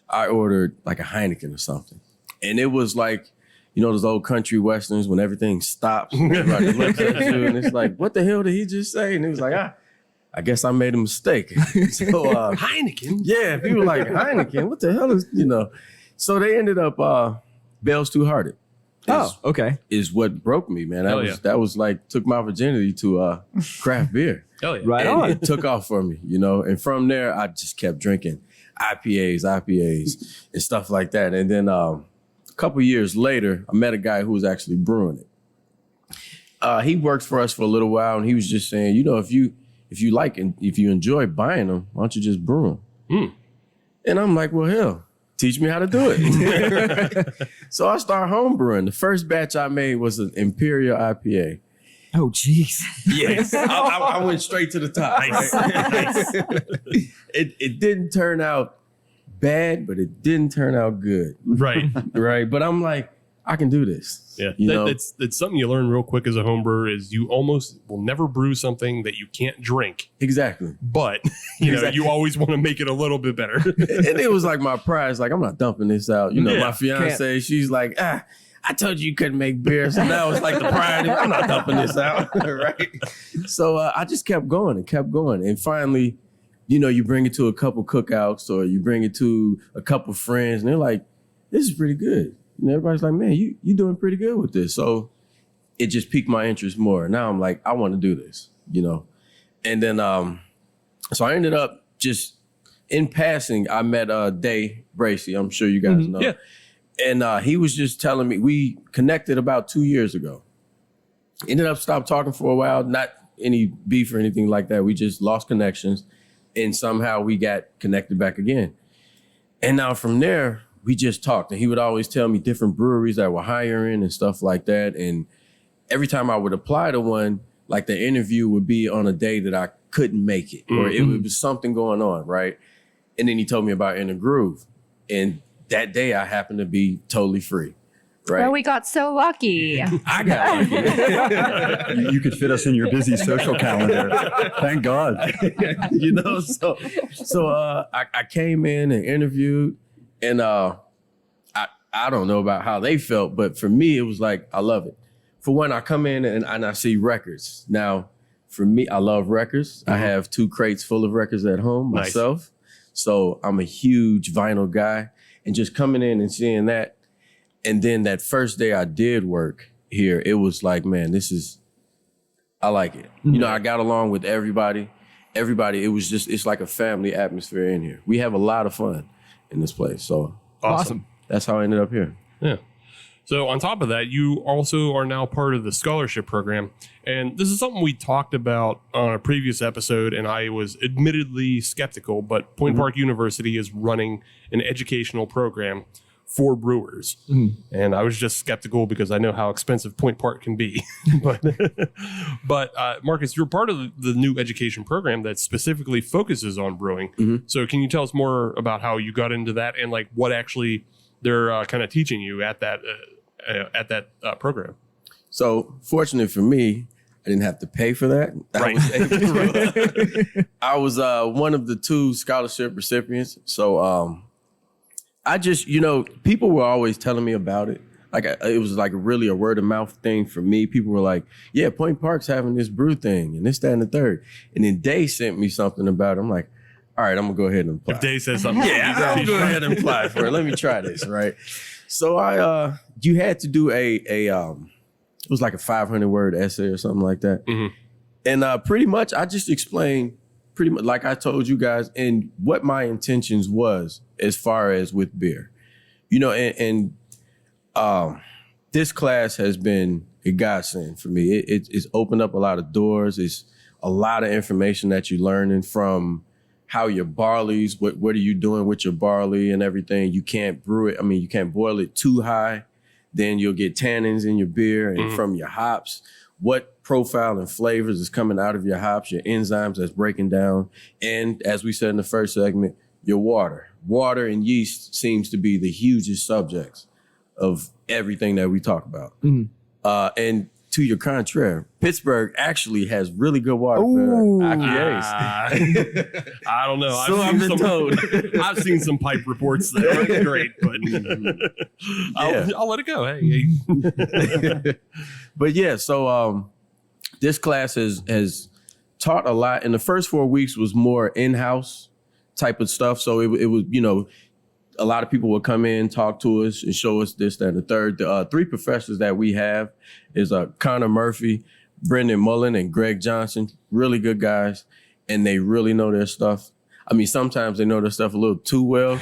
I ordered like a Heineken or something. And it was like, those old country westerns when everything stops. Everybody looks at you, and it's like, what the hell did he just say? And it was like, I guess I made a mistake. So Heineken? Yeah, people like, Heineken? What the hell is, So they ended up Bell's Two Hearted. Okay. is what broke me, man. Hell yeah. That was like took my virginity to craft beer. Hell yeah. Right And on. it took off for me, and from there I just kept drinking IPAs, and stuff like that. And then a couple years later, I met a guy who was actually brewing it. He worked for us for a little while, and he was just saying, if you like and if you enjoy buying them, why don't you just brew them? And I'm like, well, hell, teach me how to do it. So I started homebrewing. The first batch I made was an Imperial IPA. Oh, jeez. Yes, I went straight to the top. Right? It didn't turn out bad, but it didn't turn out good. Right. Right. But I'm like, I can do this. Yeah. It's something you learn real quick as a home brewer is you almost will never brew something that you can't drink. Exactly. But, you always want to make it a little bit better. And it was like my pride. Like, I'm not dumping this out. Yeah, my fiance, she's like, I told you couldn't make beer. So now it's like the pride. I'm not dumping this out. Right. So I just kept going. And finally, you bring it to a couple cookouts or you bring it to a couple friends and they're like, this is pretty good. And everybody's like, man, you doing pretty good with this. So it just piqued my interest more. Now I'm like, I want to do this, And then, so I ended up just in passing, I met Day Bracey. I'm sure you guys know. Yeah. And he was just telling me, we connected about 2 years ago. Ended up stopped talking for a while, not any beef or anything like that. We just lost connections and somehow we got connected back again. And now from there, we just talked. And he would always tell me different breweries that were hiring and stuff like that. And every time I would apply to one, like the interview would be on a day that I couldn't make it or it was something going on, right? And then he told me about In the Groove. And that day I happened to be totally free, right? Oh, we got so lucky. I got lucky. You could fit us in your busy social calendar. Thank God. So I came in and interviewed, and I don't know about how they felt, but for me it was like I love it. For one, I come in and I see records. Now, for me, I love records. I have 2 crates full of records at home myself, so I'm a huge vinyl guy. And just coming in and seeing that, and then that first day I did work here, it was like, man, I like it. I got along with everybody. Everybody, it's like a family atmosphere in here. We have a lot of fun in this place. So Awesome. That's how I ended up here. Yeah. So on top of that, you also are now part of the scholarship program. And this is something we talked about on a previous episode, and I was admittedly skeptical, but Point Park University is running an educational program for brewers. And I was just skeptical because I know how expensive Point Park can be. but Marcus, you're part of the new education program that specifically focuses on brewing. So can you tell us more about how you got into that and like what actually they're kind of teaching you at that program? So fortunate for me, I didn't have to pay for that. I was one of the 2 scholarship recipients. So I just, people were always telling me about it. Like it was like really a word of mouth thing for me. People were like, yeah, Point Park's having this brew thing and this, that, and the third. And then Day sent me something about it. I'm like, all right, I'm gonna go ahead and apply. If Dave says something, I'll go ahead and apply for it. Let me try this, right? So you had to do it was like a 500-word essay or something like that. And pretty much I just explained pretty much like I told you guys and what my intentions was as far as with beer. And this class has been a godsend for me. It's opened up a lot of doors. It's a lot of information that you're learning from how your barleys, what are you doing with your barley and everything. You can't brew it. I mean, you can't boil it too high. Then you'll get tannins in your beer and from your hops. What profile and flavors is coming out of your hops, your enzymes that's breaking down. And as we said in the first segment, your water. Water and yeast seems to be the hugest subjects of everything that we talk about. And to your contrary, Pittsburgh actually has really good water for IPAs. I don't know. So I've been told. I've seen some pipe reports that aren't great, but I'll let it go. Hey. But yeah, so this class has taught a lot. And the first 4 weeks was more in-house type of stuff. So it was, a lot of people will come in, talk to us, and show us this, that, and the third. The 3 professors that we have is Connor Murphy, Brendan Mullen, and Greg Johnson. Really good guys, and they really know their stuff. I mean, sometimes they know their stuff a little too well.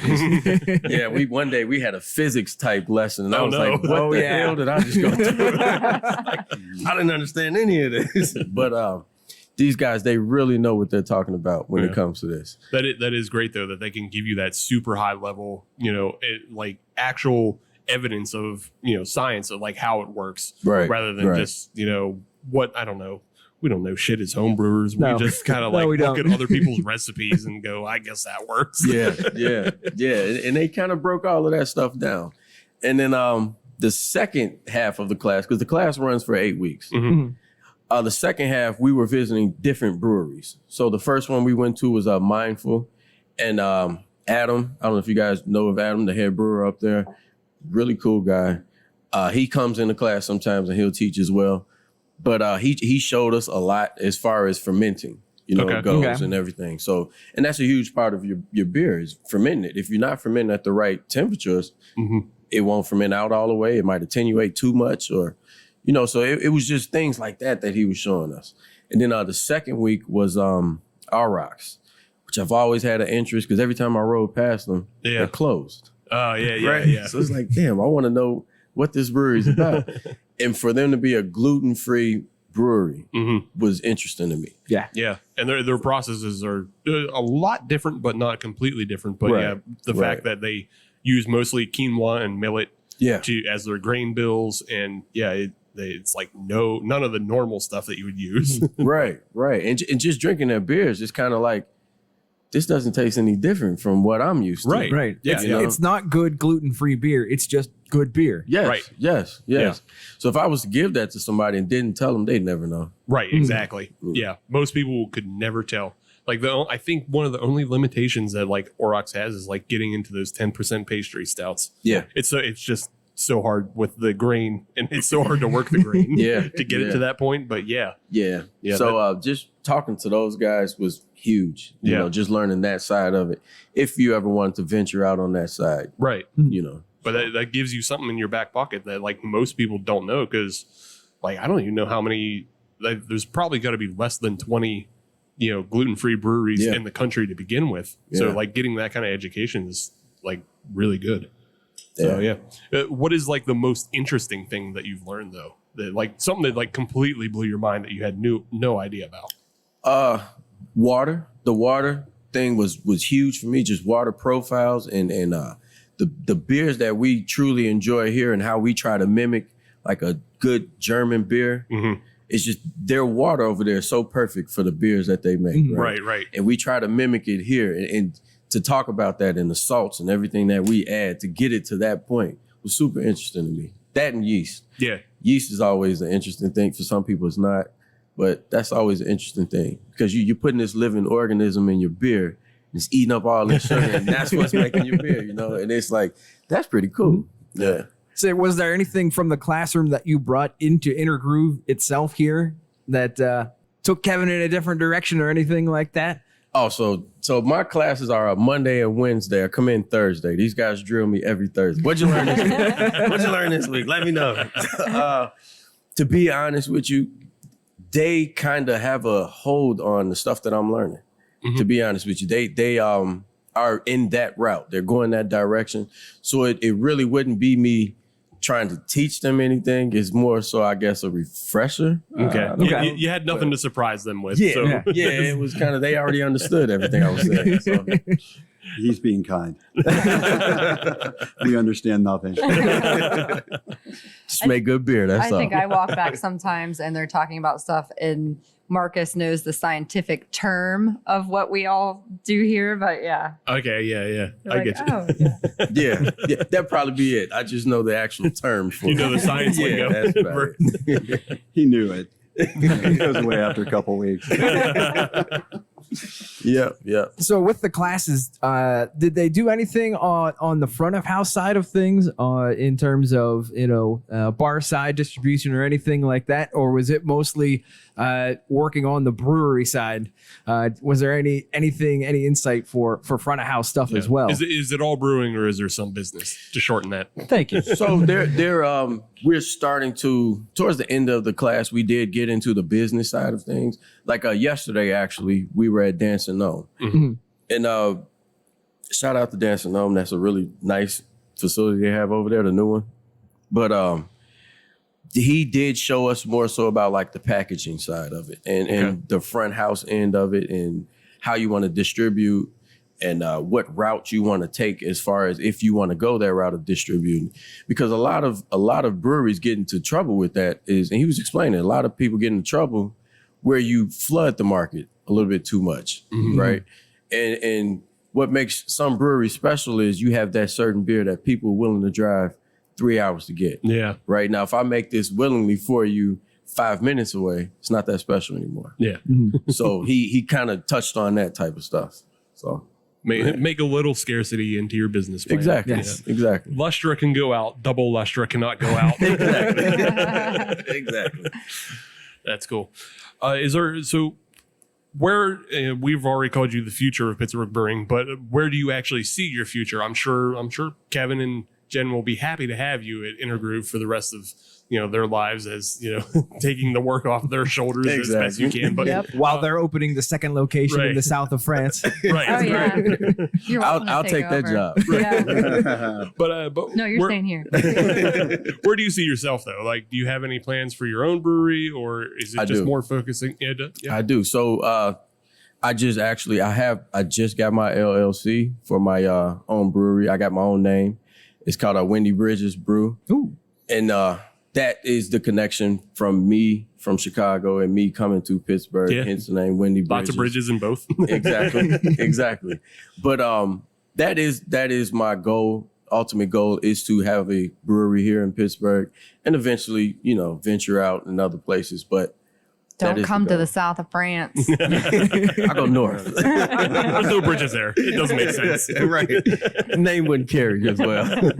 Yeah, one day we had a physics type lesson, and I was like, what the hell did I just go through? I didn't understand any of this. But these guys, they really know what they're talking about when it comes to this. That is great, though, that they can give you that super high level, like actual evidence of, science of like how it works, rather than just, what, I don't know. We don't know shit as home brewers. We just kind of look at other people's recipes and go, I guess that works. Yeah. And they kind of broke all of that stuff down. And then the second half of the class, because the class runs for 8 weeks. Mm-hmm. The second half, we were visiting different breweries. So the first one we went to was Mindful. And Adam, I don't know if you guys know of Adam, the head brewer up there. Really cool guy. He comes into class sometimes and he'll teach as well. But he showed us a lot as far as fermenting, goes and everything. So, and that's a huge part of your beer is fermenting it. If you're not fermenting at the right temperatures, it won't ferment out all the way. It might attenuate too much or, so it was just things like that he was showing us. And then the second week was our rocks, which I've always had an interest because every time I rode past them, they're closed. Oh, yeah. So it's like, damn, I want to know what this brewery is about. And for them to be a gluten-free brewery was interesting to me. Yeah. And their processes are a lot different, but not completely different. But the fact that they use mostly quinoa and millet as their grain bills. And it's like none of the normal stuff that you would use. Right. And just drinking their beers is kind of like, this doesn't taste any different from what I'm used to. Right. Yeah. It's not good gluten-free beer. It's just good beer. Yes. Right. Yes. Yeah. So if I was to give that to somebody and didn't tell them, they'd never know. Right. Exactly. Yeah. Most people could never tell. Like I think one of the only limitations that like Aurochs has is like getting into those 10% pastry stouts. Yeah. It's just so hard with the grain, and it's so hard to work the grain to get it to that point. But yeah. So just talking to those guys was huge. You know, just learning that side of it. If you ever wanted to venture out on that side, right? But So. that gives you something in your back pocket that like most people don't know, because like I don't even know how many. Like, there's probably got to be less than 20, gluten-free breweries in the country to begin with. So like getting that kind of education is like really good. So what is like the most interesting thing that you've learned though? That like something that like completely blew your mind that you had no idea about? Water. The water thing was huge for me. Just water profiles and the beers that we truly enjoy here and how we try to mimic like a good German beer. Mm-hmm. It's just their water over there is so perfect for the beers that they make. Right. And we try to mimic it here and to talk about that and the salts and everything that we add to get it to that point was super interesting to me. That and yeast. Yeah. Yeast is always an interesting thing. For some people, it's not. But that's always an interesting thing because you're putting this living organism in your beer. And it's eating up all this sugar, and that's what's making your beer, And it's like, that's pretty cool. Yeah. So was there anything from the classroom that you brought into Inner Groove itself here that took Kevin in a different direction or anything like that? Oh, so my classes are Monday and Wednesday. I come in Thursday. These guys drill me every Thursday. What'd you learn this week? What'd you learn this week? Let me know. To be honest with you, they kind of have a hold on the stuff that I'm learning. Mm-hmm. To be honest with you, they are in that route. They're going that direction. So it really wouldn't be me trying to teach them anything. It's more so, I guess, a refresher. Okay. You had nothing to surprise them with. Yeah, it was kind of, they already understood everything I was saying. So. He's being kind. We understand nothing. Just make good beer, that's all. I think I walk back sometimes and they're talking about stuff and Marcus knows the scientific term of what we all do here, but yeah. Okay, yeah. I get you. Oh, yeah, that'd probably be it. I just know the actual term for it. You know the science lingo. That's about it. He knew it. He goes away after a couple weeks. Yeah. So with the classes, did they do anything on the front of house side of things in terms of, bar side distribution or anything like that? Or was it mostly working on the brewery side? Was there any insight for front of house stuff as well? Is it all brewing, or is there some business to shorten that? Thank you. So we're starting to, towards the end of the class, we did get into the business side of things. Like yesterday, actually, we were at Dance and Gnome. Mm-hmm. And shout out to Dance and Gnome. That's a really nice facility they have over there, the new one. But he did show us more so about like the packaging side of it and the front house end of it and how you want to distribute and what route you want to take as far as if you want to go that route of distributing. Because a lot of breweries get into trouble with that is, and he was explaining, a lot of people get into trouble where you flood the market a little bit too much, right? And what makes some breweries special is you have that certain beer that people are willing to drive 3 hours to get. Yeah. Right now, if I make this willingly for you 5 minutes away, it's not that special anymore. Yeah. So he kind of touched on that type of stuff. So Make a little scarcity into your business plan. exactly, Yes. exactly. Lustra can go out. Double Lustra cannot go out. Exactly. That's cool. Is there, so where, we've already called you the future of Pittsburgh brewing, but where do you actually see your future? I'm sure Kevin and Jen will be happy to have you at Intergroove for the rest of their lives, as taking the work off their shoulders as best you can. But While they're opening the second location in the south of France. right, Oh yeah, You're welcome to I'll take that over. job. Yeah. but No, you're where, staying here. where do you see yourself though? Like, do you have any plans for your own brewery, or is it I just do. more focusing? Yeah. I do. So I just got my LLC for my own brewery. I got my own name. It's called Windy Bridges Brew. Ooh. And that is the connection from me from Chicago and me coming to Pittsburgh. Yeah. Hence the name Windy Bridges. Lots of bridges in both. Exactly. But that is my goal. Ultimate goal is to have a brewery here in Pittsburgh and eventually, venture out in other places. But Don't come to the south of France. I go north. There's no bridges there. It doesn't make sense. Right. Name wouldn't carry as well.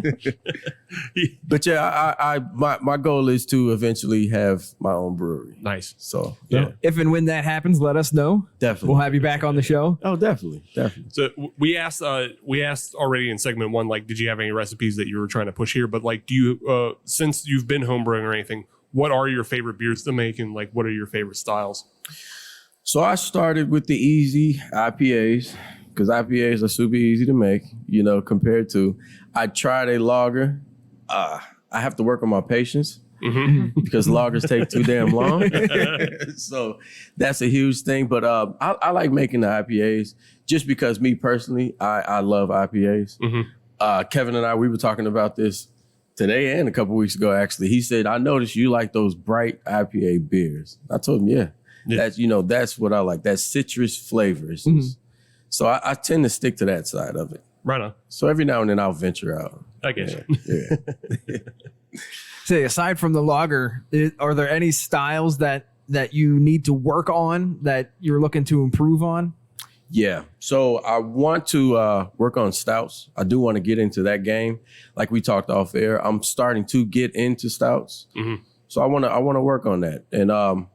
But yeah, my goal is to eventually have my own brewery. Nice. So yeah, If and when that happens, let us know. definitely. We'll have you back on the show. Oh, definitely. So we asked already in segment 1, like, did you have any recipes that you were trying to push here? But like, do you, since you've been homebrewing or anything, what are your favorite beers to make, and like, what are your favorite styles? So I started with the easy IPAs because IPAs are super easy to make, compared to, I tried a lager. I have to work on my patience because lagers take too damn long. So that's a huge thing. But I like making the IPAs just because me personally, I love IPAs. Kevin and I, we were talking about this today and a couple weeks ago, actually. He said, I noticed you like those bright IPA beers. I told him, yeah. That's what I like, that citrus flavors. So I tend to stick to that side of it. Right on. So every now and then I'll venture out. I guess. Yeah. Say, aside from the lager, are there any styles that you need to work on that you're looking to improve on? Yeah. So I want to work on stouts. I do want to get into that game. Like we talked off air, I'm starting to get into stouts. So I want to work on that. And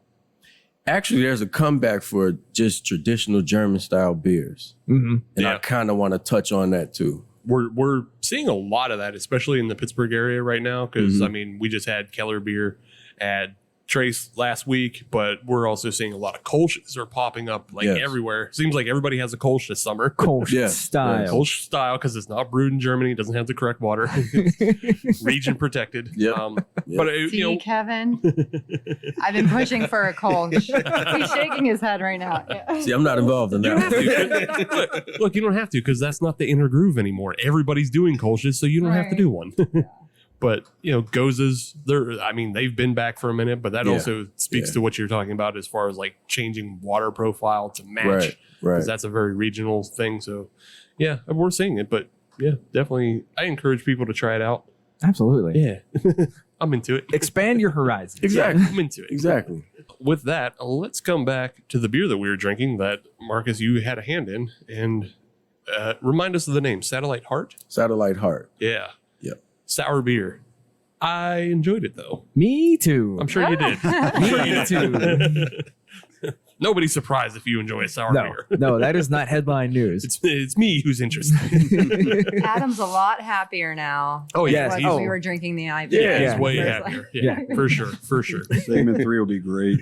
actually, there's a comeback for just traditional German style beers. And I kind of want to touch on that too. We're seeing a lot of that, especially in the Pittsburgh area right now. Because I mean, we just had Keller beer at Trace last week, but we're also seeing a lot of Kolsch's are popping up everywhere. Seems like everybody has a Kolsch this summer. Kolsch style. Kolsch style, because it's not brewed in Germany, it doesn't have the correct water, region protected. But See, Kevin, I've been pushing for a Kolsch. He's shaking his head right now. Yeah. See, I'm not involved in that. Look, you don't have to, because that's not the inner groove anymore. Everybody's doing Kolsch's, so you don't have to do one. But Gozas, they've been back for a minute, but that also speaks to what you're talking about as far as like changing water profile to match. Right. Because that's a very regional thing. So yeah, we're seeing it, but yeah, definitely. I encourage people to try it out. Absolutely. Yeah. I'm into it. Expand your horizons. Exactly. I'm into it. Exactly. With that, let's come back to the beer that we were drinking that, Marcus, you had a hand in. And remind us of the name. Satellite Heart? Satellite Heart. Yeah. Yep. Sour beer. I enjoyed it, though. Me too. I'm sure you did. Me too. Nobody's surprised if you enjoy a sour beer. No, that is not headline news. It's me who's interested. Adam's a lot happier now. Oh, than yes. he was when we were drinking the IPA. Yeah, Yeah. he's way There's happier. Yeah, for sure. Segment 3 will be great.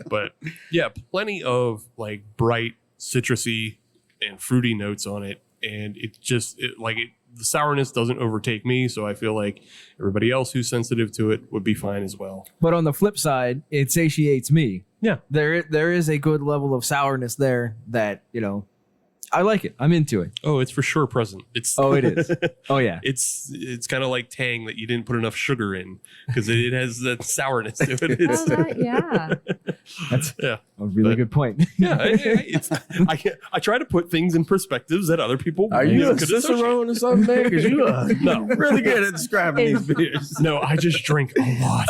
But yeah, plenty of like bright citrusy and fruity notes on it. And the sourness doesn't overtake me. So I feel like everybody else who's sensitive to it would be fine as well. But on the flip side, it satiates me. Yeah. There is a good level of sourness there that, I like it. I'm into it. Oh, it's for sure present. Oh, it is. Oh, yeah. It's kind of like Tang that you didn't put enough sugar in because it has that sourness to it. Yeah. That's Yeah. a really good point. Yeah, I try to put things in perspectives that other people Are you a could associate. Cicerone or something, man? Because you are No. really good at describing these beers. No, I just drink a lot.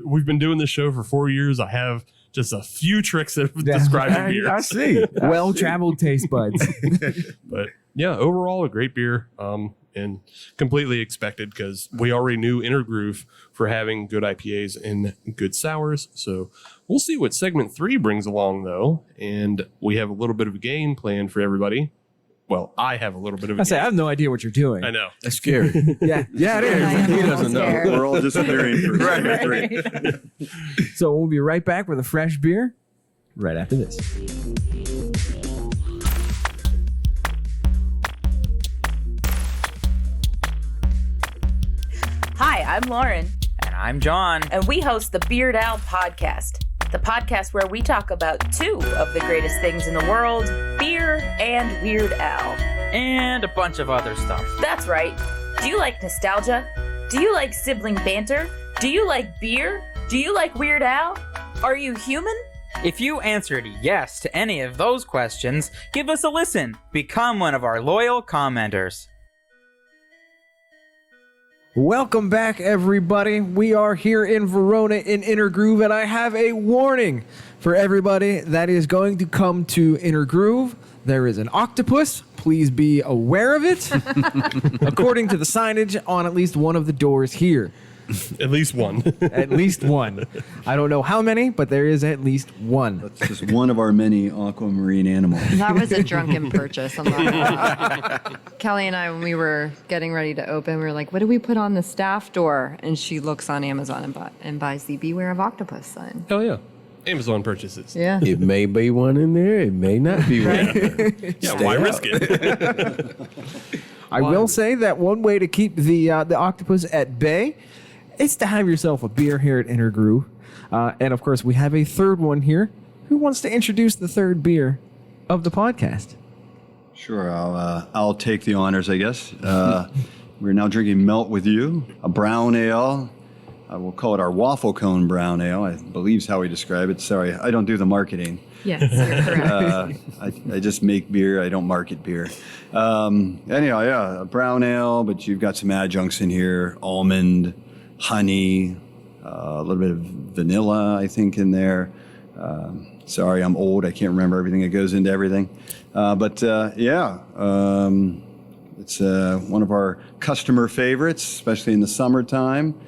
We've been doing this show for 4 years. I have just a few tricks of describing beer. I see. Well-traveled taste buds. But yeah, overall a great beer. And completely expected because we already knew Inner Groove for having good IPAs and good sours. So we'll see what segment 3 brings along though. And we have a little bit of a game planned for everybody. Well, I have a little bit of a I say, I game. have no idea what you're doing. I know. That's scary. Yeah, it I is. am He a little doesn't know. scared. We're all disappearing for segment 3. So we'll be right back with a fresh beer right after this. Hi, I'm Lauren, And I'm John. and we host the Beard Owl podcast, the podcast where we talk about 2 of the greatest things in the world, beer and Weird Al. And a bunch of other stuff. That's right. Do you like nostalgia? Do you like sibling banter? Do you like beer? Do you like Weird Al? Are you human? If you answered yes to any of those questions, give us a listen. Become one of our loyal commenters. Welcome back, everybody. We are here in Verona in Inner Groove, and I have a warning for everybody that is going to come to Inner Groove. There is an octopus. Please be aware of it, according to the signage on at least one of the doors here. At least one. At least one. I don't know how many, but there is at least one. That's just one of our many aquamarine animals. That was a drunken purchase. I'm not gonna lie. Kelly and I, when we were getting ready to open, we were like, what do we put on the staff door? And she looks on Amazon and buys the Beware of Octopus sign. Hell yeah. Amazon purchases. Yeah. It may be one in there. It may not be one in there. Yeah, Stay why out. risk it? I will say that one way to keep the octopus at bay is to have yourself a beer here at Inner Groove. And of course, we have a third one here. Who wants to introduce the third beer of the podcast? Sure, I'll take the honors, I guess. We're now drinking Melt With You, a brown ale. We'll call it our waffle cone brown ale, I believe is how we describe it. Sorry, I don't do the marketing. Yes, you're correct. I just make beer. I don't market beer. Anyhow, yeah, a brown ale, but you've got some adjuncts in here: almond, honey, a little bit of vanilla, I think, in there. Sorry, I'm old. I can't remember everything that goes into everything. It's one of our customer favorites, especially in the summertime.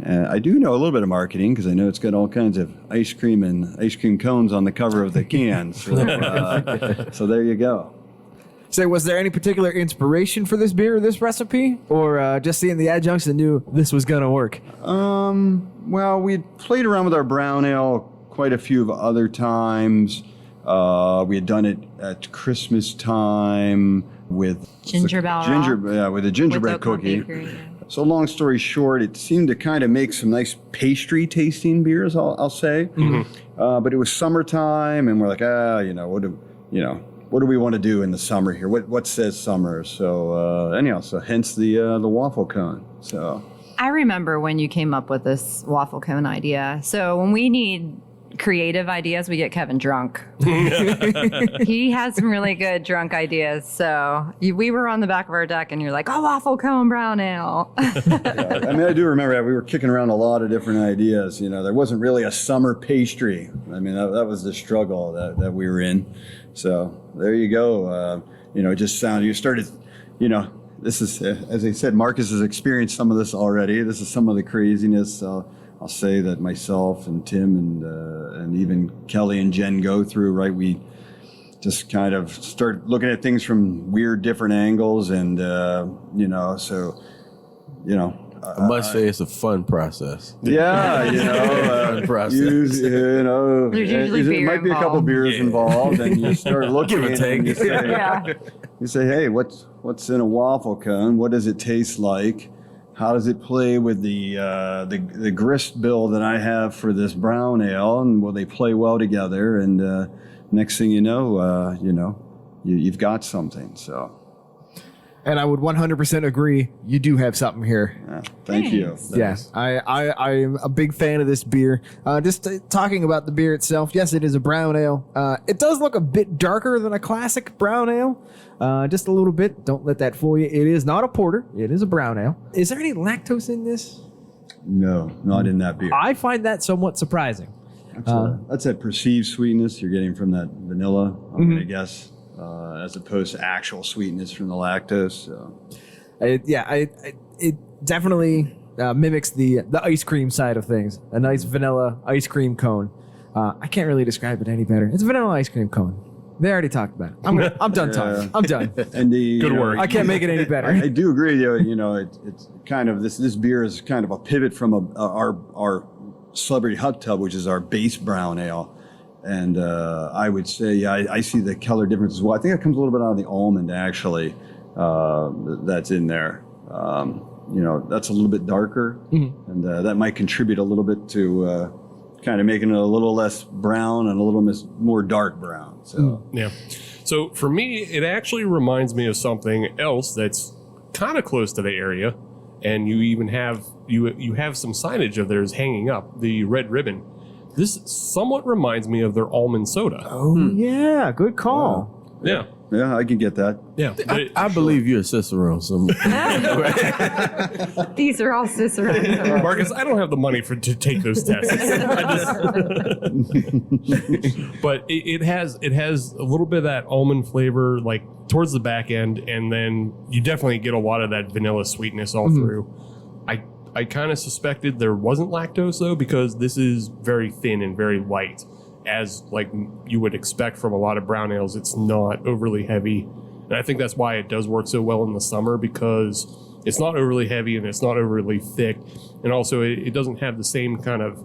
I do know a little bit of marketing because I know it's got all kinds of ice cream and ice cream cones on the cover of the can. So there you go. So was there any particular inspiration for this beer or this recipe? Or just seeing the adjuncts and knew this was going to work? Well, we had played around with our brown ale quite a few of other times. We had done it at Christmas time with with a gingerbread cookie. So long story short, it seemed to kind of make some nice pastry tasting beers, I'll say. But it was summertime, and we're like, what do we want to do in the summer here? What says summer? So so hence the waffle cone. So I remember when you came up with this waffle cone idea. So when we need creative ideas, we get Kevin drunk. He has some really good drunk ideas. So we were on the back of our deck and you're like, oh, waffle cone brown ale. Yeah, I mean, I do remember that we were kicking around a lot of different ideas. You know, there wasn't really a summer pastry. I mean, that was the struggle that we were in. So there you go. You know, it just sounded, you started, you know, this is, as I said, Marcus has experienced some of this already. This is some of the craziness. I'll say that myself and Tim and even Kelly and Jen go through, right? We just kind of start looking at things from weird, different angles. And, you know, so, you know. I must say it's a fun process. Yeah, you know. Fun process. You know, There's usually there beer might be a couple involved. beers involved, and you start looking Give or at it take. and you say, Yeah. you say, hey, what's in a waffle cone? What does it taste like? How does it play with the grist bill that I have for this brown ale? And will they play well together? And next thing you know, you've got something. So, And I would 100% agree. You do have something here. thank you. Yes, I'm a big fan of this beer. Just talking about the beer itself, yes, it is a brown ale. It does look a bit darker than a classic brown ale, just a little bit. Don't let that fool you. It is not a porter. It is a brown ale. Is there any lactose in this? No, not in that beer. I find that somewhat surprising. That's that perceived sweetness you're getting from that vanilla, I'm going to guess, as opposed to actual sweetness from the lactose. So. It definitely mimics the ice cream side of things. A nice vanilla ice cream cone. I can't really describe it any better. It's a vanilla ice cream cone. They already talked about it. I'm done talking. I'm done. And the Good work. I can't make it any better. I do agree. You know, it's kind of this beer is kind of a pivot from our Celebrity Hot Tub, which is our base brown ale. And I would say, I see the color difference as well. I think it comes a little bit out of the almond, actually, that's in there. You know, that's a little bit darker, and that might contribute a little bit to kind of making it a little less brown and a little more dark brown. So Yeah. So for me, it actually reminds me of something else that's kind of close to the area, and you even have you have some signage of theirs hanging up, the red ribbon. This somewhat reminds me of their almond soda. Oh, yeah. Good call. Yeah. yeah, I can get that. Yeah. I believe you're a Cicerone. So These are all Cicerones. Marcus, I don't have the money to take those tests. But it has a little bit of that almond flavor, like towards the back end, and then you definitely get a lot of that vanilla sweetness all through. I kind of suspected there wasn't lactose though, because this is very thin and very light, as like you would expect from a lot of brown ales. It's not overly heavy, and I think that's why it does work so well in the summer, because it's not overly heavy and it's not overly thick, and also it doesn't have the same kind of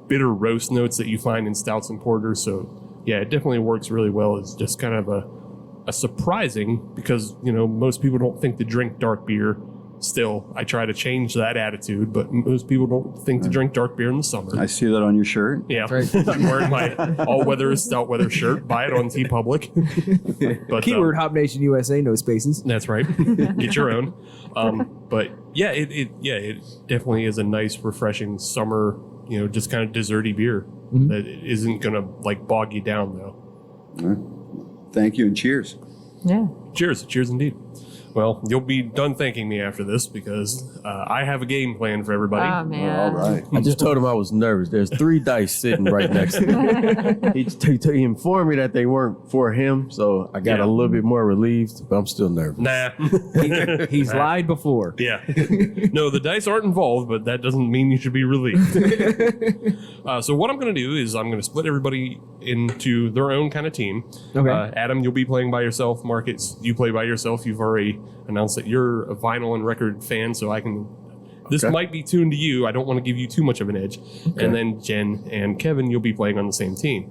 bitter roast notes that you find in stouts and porters. So yeah, it definitely works really well. It's just kind of a surprising, because you know most people don't think to drink dark beer. Still, I try to change that attitude, but most people don't think to drink dark beer in the summer. I see that on your shirt. Yeah, I'm wearing my all-weather stout weather shirt. Buy it on TeePublic. But Keyword Hop Nation USA, no spaces. that's right. Get your own. But yeah, it definitely is a nice, refreshing summer. You know, just kind of desserty beer that isn't gonna like bog you down though. Thank you and cheers. Yeah. Cheers indeed. Well, you'll be done thanking me after this, because I have a game plan for everybody. Oh, man. All right. I just told him I was nervous. There's 3 dice sitting right next to me. He informed me that they weren't for him, so I got a little bit more relieved, but I'm still nervous. Nah. He's lied before. Yeah. No, the dice aren't involved, but that doesn't mean you should be relieved. So what I'm going to do is I'm going to split everybody into their own kind of team. Okay. Adam, you'll be playing by yourself. Marcus, you play by yourself. You've already announced that you're a vinyl and record fan, so I can... This might be tuned to you. I don't want to give you too much of an edge. Okay. And then Jen and Kevin, you'll be playing on the same team.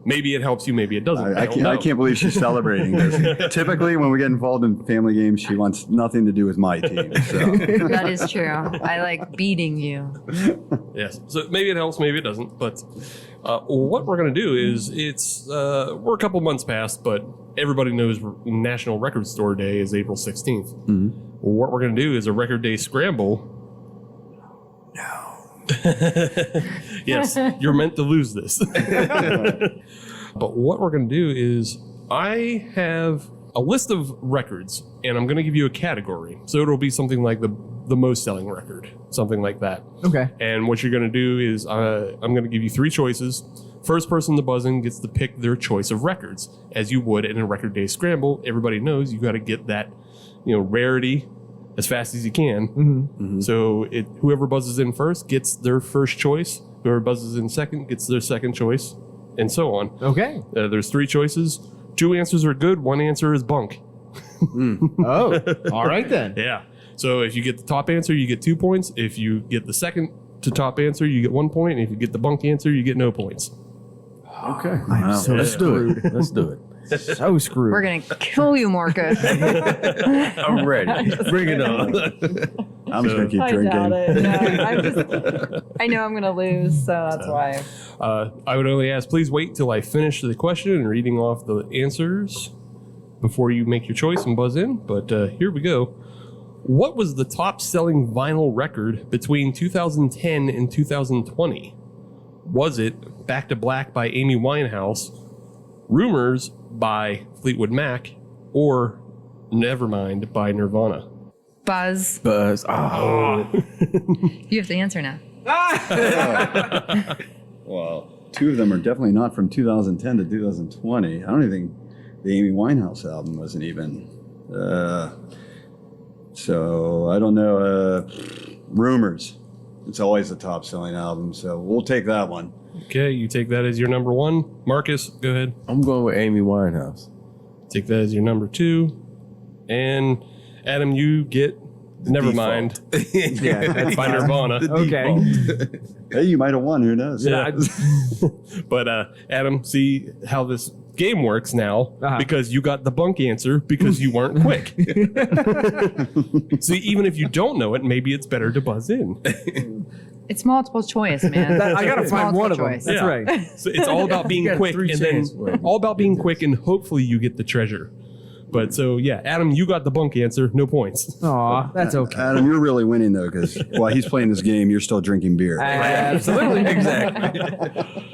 Maybe it helps you, maybe it doesn't. I can't believe she's celebrating this. Typically, when we get involved in family games, she wants nothing to do with my team. So. That is true. I like beating you. Yes. So maybe it helps, maybe it doesn't. But what we're going to do is we're a couple months past, but everybody knows National Record Store Day is April 16th. Mm-hmm. What we're going to do is a Record Day Scramble. Yes, you're meant to lose this. But what we're going to do is I have a list of records, and I'm going to give you a category. So it'll be something like the most selling record, something like that. Okay. And what you're going to do is I'm going to give you 3 choices. First person to buzz in gets to pick their choice of records, as you would in a record day scramble. Everybody knows you got to get that, rarity as fast as you can. Mm-hmm. So whoever buzzes in first gets their first choice. Whoever buzzes in second gets their second choice, and so on. Okay. There's 3 choices. 2 answers are good. 1 answer is bunk. Oh, all right then. Yeah. So if you get the top answer, you get 2 points. If you get the second to top answer, you get 1 point. And if you get the bunk answer, you get no points. Okay. So Let's do it. Let's do it. So screwed. We're going to kill you, Marcus. I'm ready. Bring it on. I'm just gonna keep drinking. doubt it. No, I know I'm going to lose, so that's why. I would only ask, please wait till I finish the question and reading off the answers before you make your choice and buzz in. But here we go. What was the top selling vinyl record between 2010 and 2020? Was it Back to Black by Amy Winehouse, Rumors by Fleetwood Mac, or Nevermind by Nirvana? Buzz. Oh. You have to answer now. Well, 2 of them are definitely not from 2010 to 2020. I don't even think the Amy Winehouse album wasn't even. So I don't know. Rumors. It's always the top selling album, so we'll take that one. Okay, you take that as your number 1. Marcus, go ahead. I'm going with Amy Winehouse. Take that as your number 2. And Adam, you get Nevermind Yeah. by Nirvana. Okay. Hey, you might have won. Who knows? Yeah. But Adam, see how this game works now, because you got the bunk answer because you weren't quick. See, even if you don't know it, maybe it's better to buzz in. It's multiple choice, man. I got to It's find one of them. choice. That's Yeah. right. So it's all about being got quick, 3 and then chances. all about being quick, and hopefully you get the treasure. But so yeah, Adam, you got the bunk answer, no points. Aw, that's okay. Adam, you're really winning though, because while he's playing this game, you're still drinking beer. Absolutely. Exactly.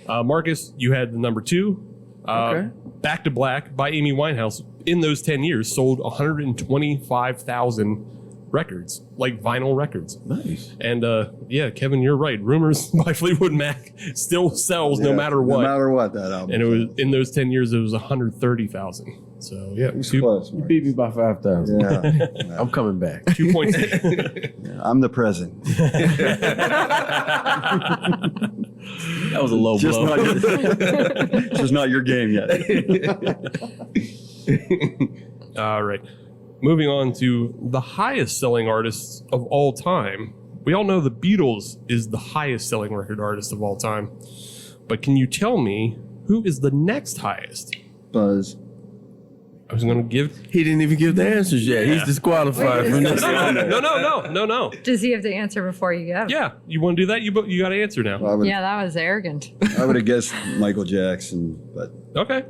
Marcus, you had the number 2. Okay. Back to Black by Amy Winehouse in those 10 years sold 125,000 records, like vinyl records. Nice. And yeah, Kevin, you're right. Rumors by Fleetwood Mac still sells no matter what. No matter what that album. And it was in those 10 years, it was 130,000. So yeah, It's 2 close. You Mark. beat me by 5,000. Yeah. I'm coming back. 2 points. I'm the president. That was a low Just blow. just not your game yet. All right. Moving on to the highest selling artists of all time. We all know the Beatles is the highest selling record artist of all time. But can you tell me who is the next highest? Buzz. I was going to give... He didn't even give the answers yet. He's disqualified from this. No. Does he have to answer before you go? Yeah, you want to do that? You got to answer now. I would, Yeah, that was arrogant. I would have guessed Michael Jackson, but Okay.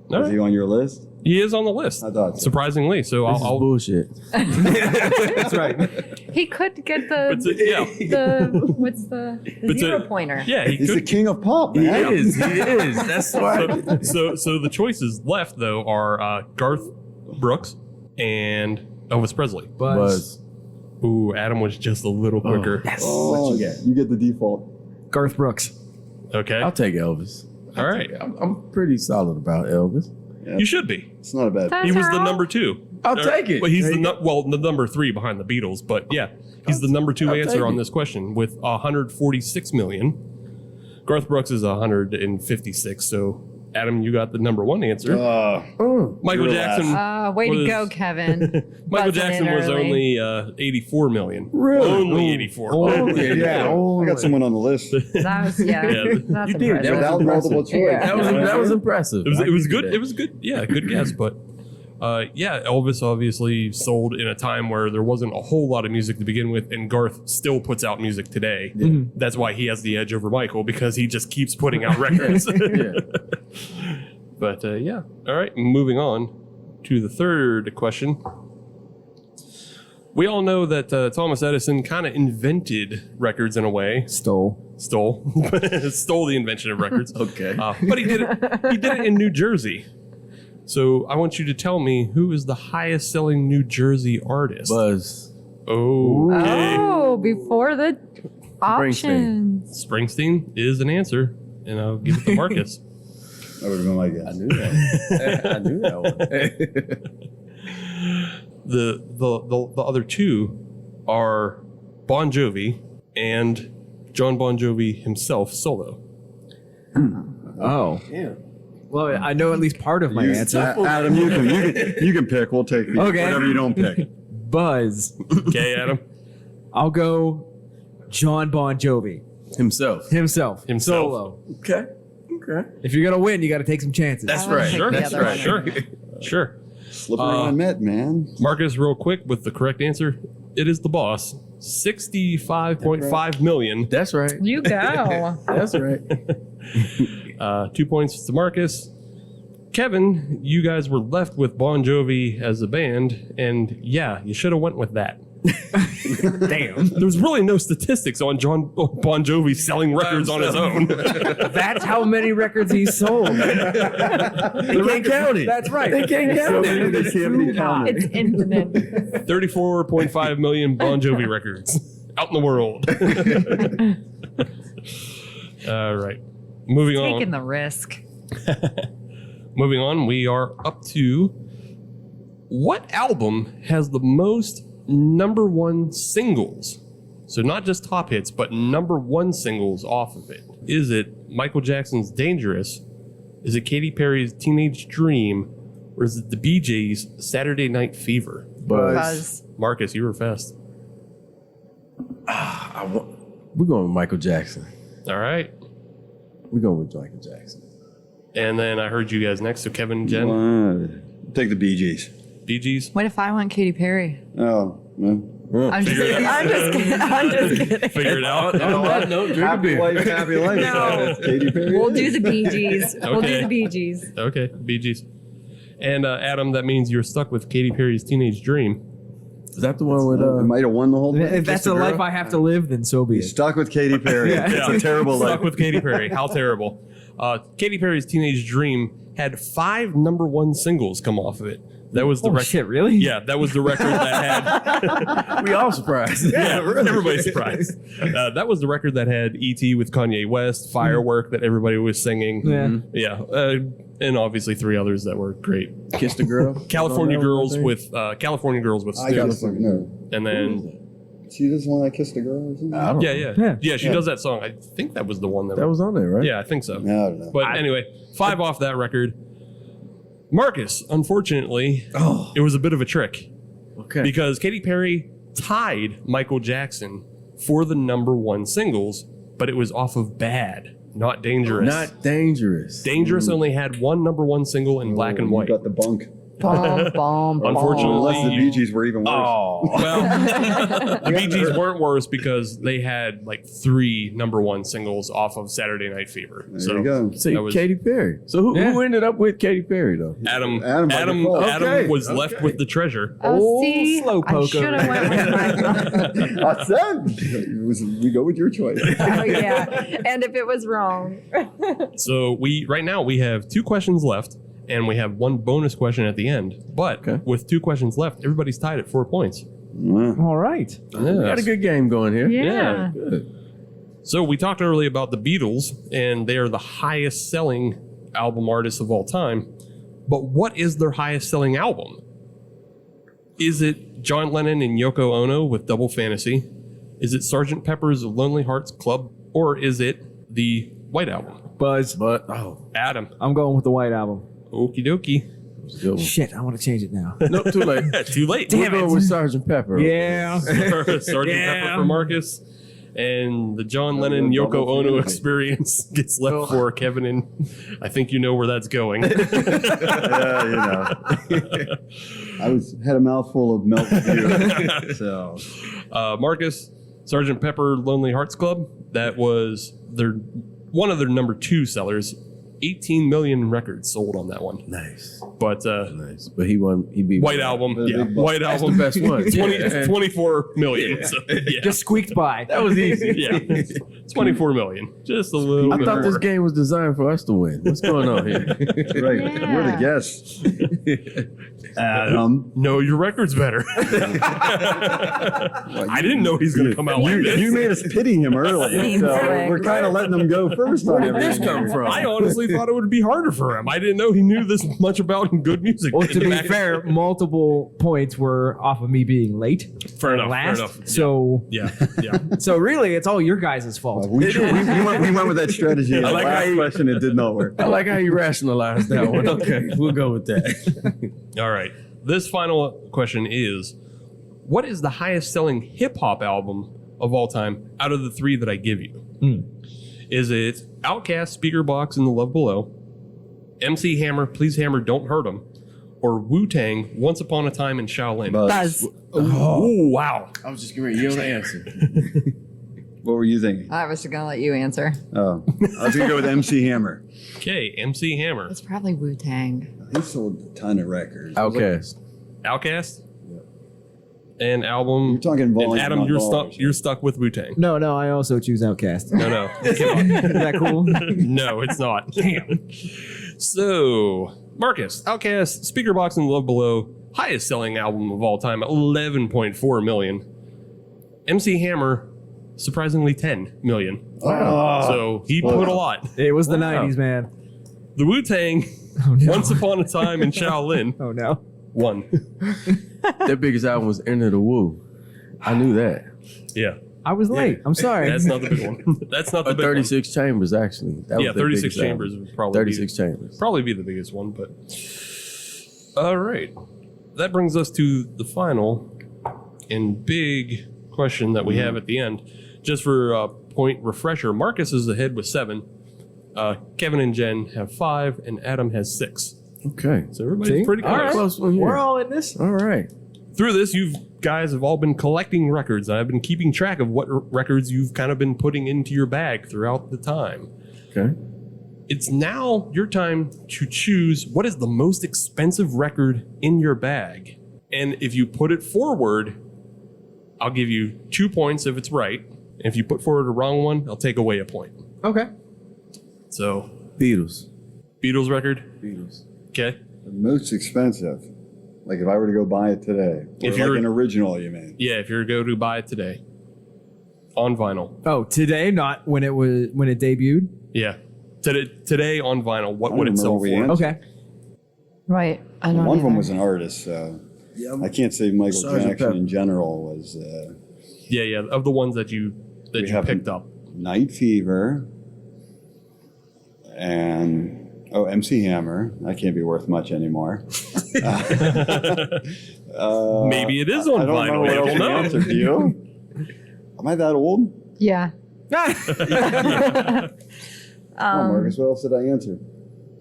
All is right. he on your list? He is on the list. I thought so. Surprisingly. So This is I'll bullshit. That's right. He could get But yeah. what's the But zero pointer? Yeah, he He's the could. king of pop, He man. is. That's why. So the choices left though are Garth Brooks and Elvis Presley. Buzz. Ooh, Adam was just a little quicker. Oh, What you got? you get the default. Garth Brooks. Okay. I'll take Elvis. All right. I'm pretty solid about Elvis. You should be. It's not a bad. That's He was her the all- number 2. I'll take it. Well, he's There the you go. the number 3 behind the Beatles, but yeah, he's the number 2 I'll answer take on it. this question with 146 million. Garth Brooks is 156. So Adam, you got the number 1 answer. Michael you're Jackson. Way to was- go, Kevin. Michael Buzzing Jackson in was early. only 84 million. Really? Only 84. I got someone on the list. That was Yeah. That's You did. impressive. Without multiple choice. That was impressive. It was I give you good. that. It was good. Yeah, good guess. But yeah, Elvis obviously sold in a time where there wasn't a whole lot of music to begin with, and Garth still puts out music today. That's why he has the edge over Michael, because he just keeps putting out records. Yeah. But yeah, all right. Moving on to the third question. We all know that Thomas Edison kind of invented records in a way. Stole Stole the invention of records. Okay. But he did it in New Jersey. So I want you to tell me who is the highest selling New Jersey artist. Buzz. Okay. Oh, before the options. Springsteen is an answer, and I'll give it to Marcus. That would have been my guess. I knew that. I knew that one. The other two are Bon Jovi and John Bon Jovi himself solo. Oh. Yeah. Well, I know at least part of my answer. Adam, you can pick. We'll take whatever you don't pick. Buzz. Okay, Adam. I'll go John Bon Jovi. Himself. Solo. Okay. If you're going to win, you got to take some chances. That's I would right. pick Sure, the that's other right. one. Sure. Slippery when I met, man. Marcus, real quick with the correct answer. It is the boss. 65.5 million. That's right. You go. That's right. 2 points to Marcus. Kevin, you guys were left with Bon Jovi as a band, and yeah, you should have went with that. Damn. There's really no statistics on Bon Jovi selling records on his own. That's how many records he sold. They can't count it. That's right. They can't count it. They can't be counted. It's infinite. 34.5 million Bon Jovi records out in the world. All right. Moving on. Taking the risk. Moving on, we are up to what album has the most number one singles? So not just top hits, but number one singles off of it. Is it Michael Jackson's Dangerous? Is it Katy Perry's Teenage Dream? Or is it the Bee Gees' Saturday Night Fever? Buzz. Marcus, you were fast. We're going with Michael Jackson. All right. We're going with Michael Jackson. And then I heard you guys next. So Kevin, Jen, Take the Bee Gees. Bee Gees. What if I want Katy Perry? Oh, well. I'm just kidding. I'm just kidding. Figure it out. No, drink a beer. Happy life. No. Katy Perry. We'll do the Bee Gees. We'll do Okay. the Bee Gees. Okay, Bee Gees. And Adam, that means you're stuck with Katy Perry's Teenage Dream. Is that the one with I might have won the whole thing. If that's the life I have to live, then so be You're it. stuck with Katy Perry. It's a terrible life. Stuck with Katy Perry. How terrible. Katy Perry's Teenage Dream had 5 number one singles come off of it. That was the Oh, record. shit, really? Yeah, that was the record that had. We all surprised. Yeah, everybody's surprised. That was the record that had E.T. with Kanye West, Firework that everybody was singing. Yeah. Yeah. And obviously 3 others that were great. Kiss the Girl. California Girls with I got Snoop. no. And then See this one I kissed a girl or something? I don't know. yeah, she does that song. I think that was the one That was on there, right? Yeah, I think so. No, I don't know. But anyway, 5 off that record. Marcus, unfortunately, it was a bit of a trick Okay. because Katy Perry tied Michael Jackson for the number one singles, but it was off of Bad, not Dangerous. Not Dangerous. Dangerous only had 1 number one single in black and You white. got the bunk. Bom, bom, Unfortunately, Unless the Bee Gees were even worse. Well, the Bee Gees weren't worse because they had like 3 number one singles off of Saturday Night Fever. There you go. See, that was- Katy Perry. So who ended up with Katy Perry, though? Adam by default. Okay, was left with the treasure. Oh, see, slow I poker. should have went with my I said, we go with your choice. Oh, yeah. And if it was wrong. So right now we have 2 questions left, and we have 1 bonus question at the end. But with 2 questions left, everybody's tied at 4 points. All right. We got a good game going here. Yeah. Good. So we talked earlier about the Beatles, and they are the highest selling album artists of all time. But what is their highest selling album? Is it John Lennon and Yoko Ono with Double Fantasy? Is it Sgt. Pepper's Lonely Hearts Club? Or is it the White Album? Buzz. But, Adam. I'm going with the White Album. Okie dokie. good one. Shit, I want to change it now. Nope, too late. Too late. We're going with Sgt. Pepper. Yeah. Sgt. Pepper for Marcus. And the John Lennon Yoko Ono experience gets left for Kevin, and I think you know where that's going. Yeah, you know. I had a mouthful of milk beer. So Marcus, Sgt. Pepper Lonely Hearts Club, that was one of their number 2 sellers. 18 million records sold on that one. Nice. But Nice. But he won. He beat White Album, yeah, White That's Album, the best one. 24 million. So, yeah. Just squeaked by. That was easy. Yeah, 24 million. Just a little. I bit thought more. this game was designed for us to win. What's going on here? Right. We're the guests. Adam. No, your record's better. I didn't know he's going to come out like this. You made us pity him early. Seems So like- we're kind of letting him go first on Where did this everything. come from? I honestly thought it would be harder for him. I didn't know he knew this much about good music. Well, to be Back- fair, multiple points were off of me being late. Fair enough. Last. Fair enough. So, Yeah. so really, it's all your guys' fault. We went with that strategy. I like how last you- question, it did not work. I like how you rationalized that one. Okay, we'll go with that. All right. This final question is: what is the highest selling hip hop album of all time out of the three that I give you? Is it Outkast, Speaker Box, and The Love Below, MC Hammer, Please Hammer, Don't Hurt 'Em, or Wu-Tang, Once Upon a Time in Shaolin? Buzz. Oh, wow. I was just giving you the answer. What were you thinking? I was going to let you answer. Oh, I was going to go with MC Hammer. Okay, MC Hammer. It's probably Wu-Tang. He sold a ton of rerecords. Outcast. Outkast? And album. You're talking and volume, Adam, not you're dollars. stuck. You're stuck with Wu-Tang. No, I also choose Outkast. No. Is that cool? No, it's not. Damn. So, Marcus, Outkast, Speaker Box, and Love Below, highest selling album of all time, 11.4 million. MC Hammer, surprisingly 10 million. Wow. So he put a lot. It was the 90s, man. The Wu-Tang, Oh, no. Once Upon a Time in Shaolin, Oh, no. won. Their biggest album was Enter the Woo. I knew that. Yeah, I was late. I'm sorry. that's not the big one. That's not the Or big one. 36 Chambers, actually. That Yeah, was their 36 biggest Chambers album. would probably 36 Chambers. probably be the biggest one, but all right. That brings us to the final and big question that we have at the end. Just for a point refresher, Marcus is ahead with 7. Kevin and Jen have 5, and Adam has 6. Okay. So everybody's See? pretty All close. right. Close one here. We're all in this. All right. Through this, you guys have all been collecting records, and I've been keeping track of what records you've kind of been putting into your bag throughout the time. Okay. It's now your time to choose what is the most expensive record in your bag. And if you put it forward, I'll give you 2 points if it's right. And if you put forward a wrong one, I'll take away a point. Okay. So, Beatles. Beatles record. Beatles. Okay. The most expensive. Like if I were to go buy it today. If Or you're- like an original, you mean? Yeah, if you're to go to buy it today on vinyl. Oh, today, not when it debuted. Yeah. Today on vinyl, what I would don't it sell remember for? what we Okay. Right. I don't One of them either. was an artist, so I can't say Michael Sgt. Jackson Pepper. in general was Yeah, of the ones that you We have- picked up. Night Fever and MC Hammer. That can't be worth much anymore. Maybe it is on I don't vinyl. know what You else don't to know. answer. Do you? Am I that old? Yeah. Come on, Marcus. What else did I answer?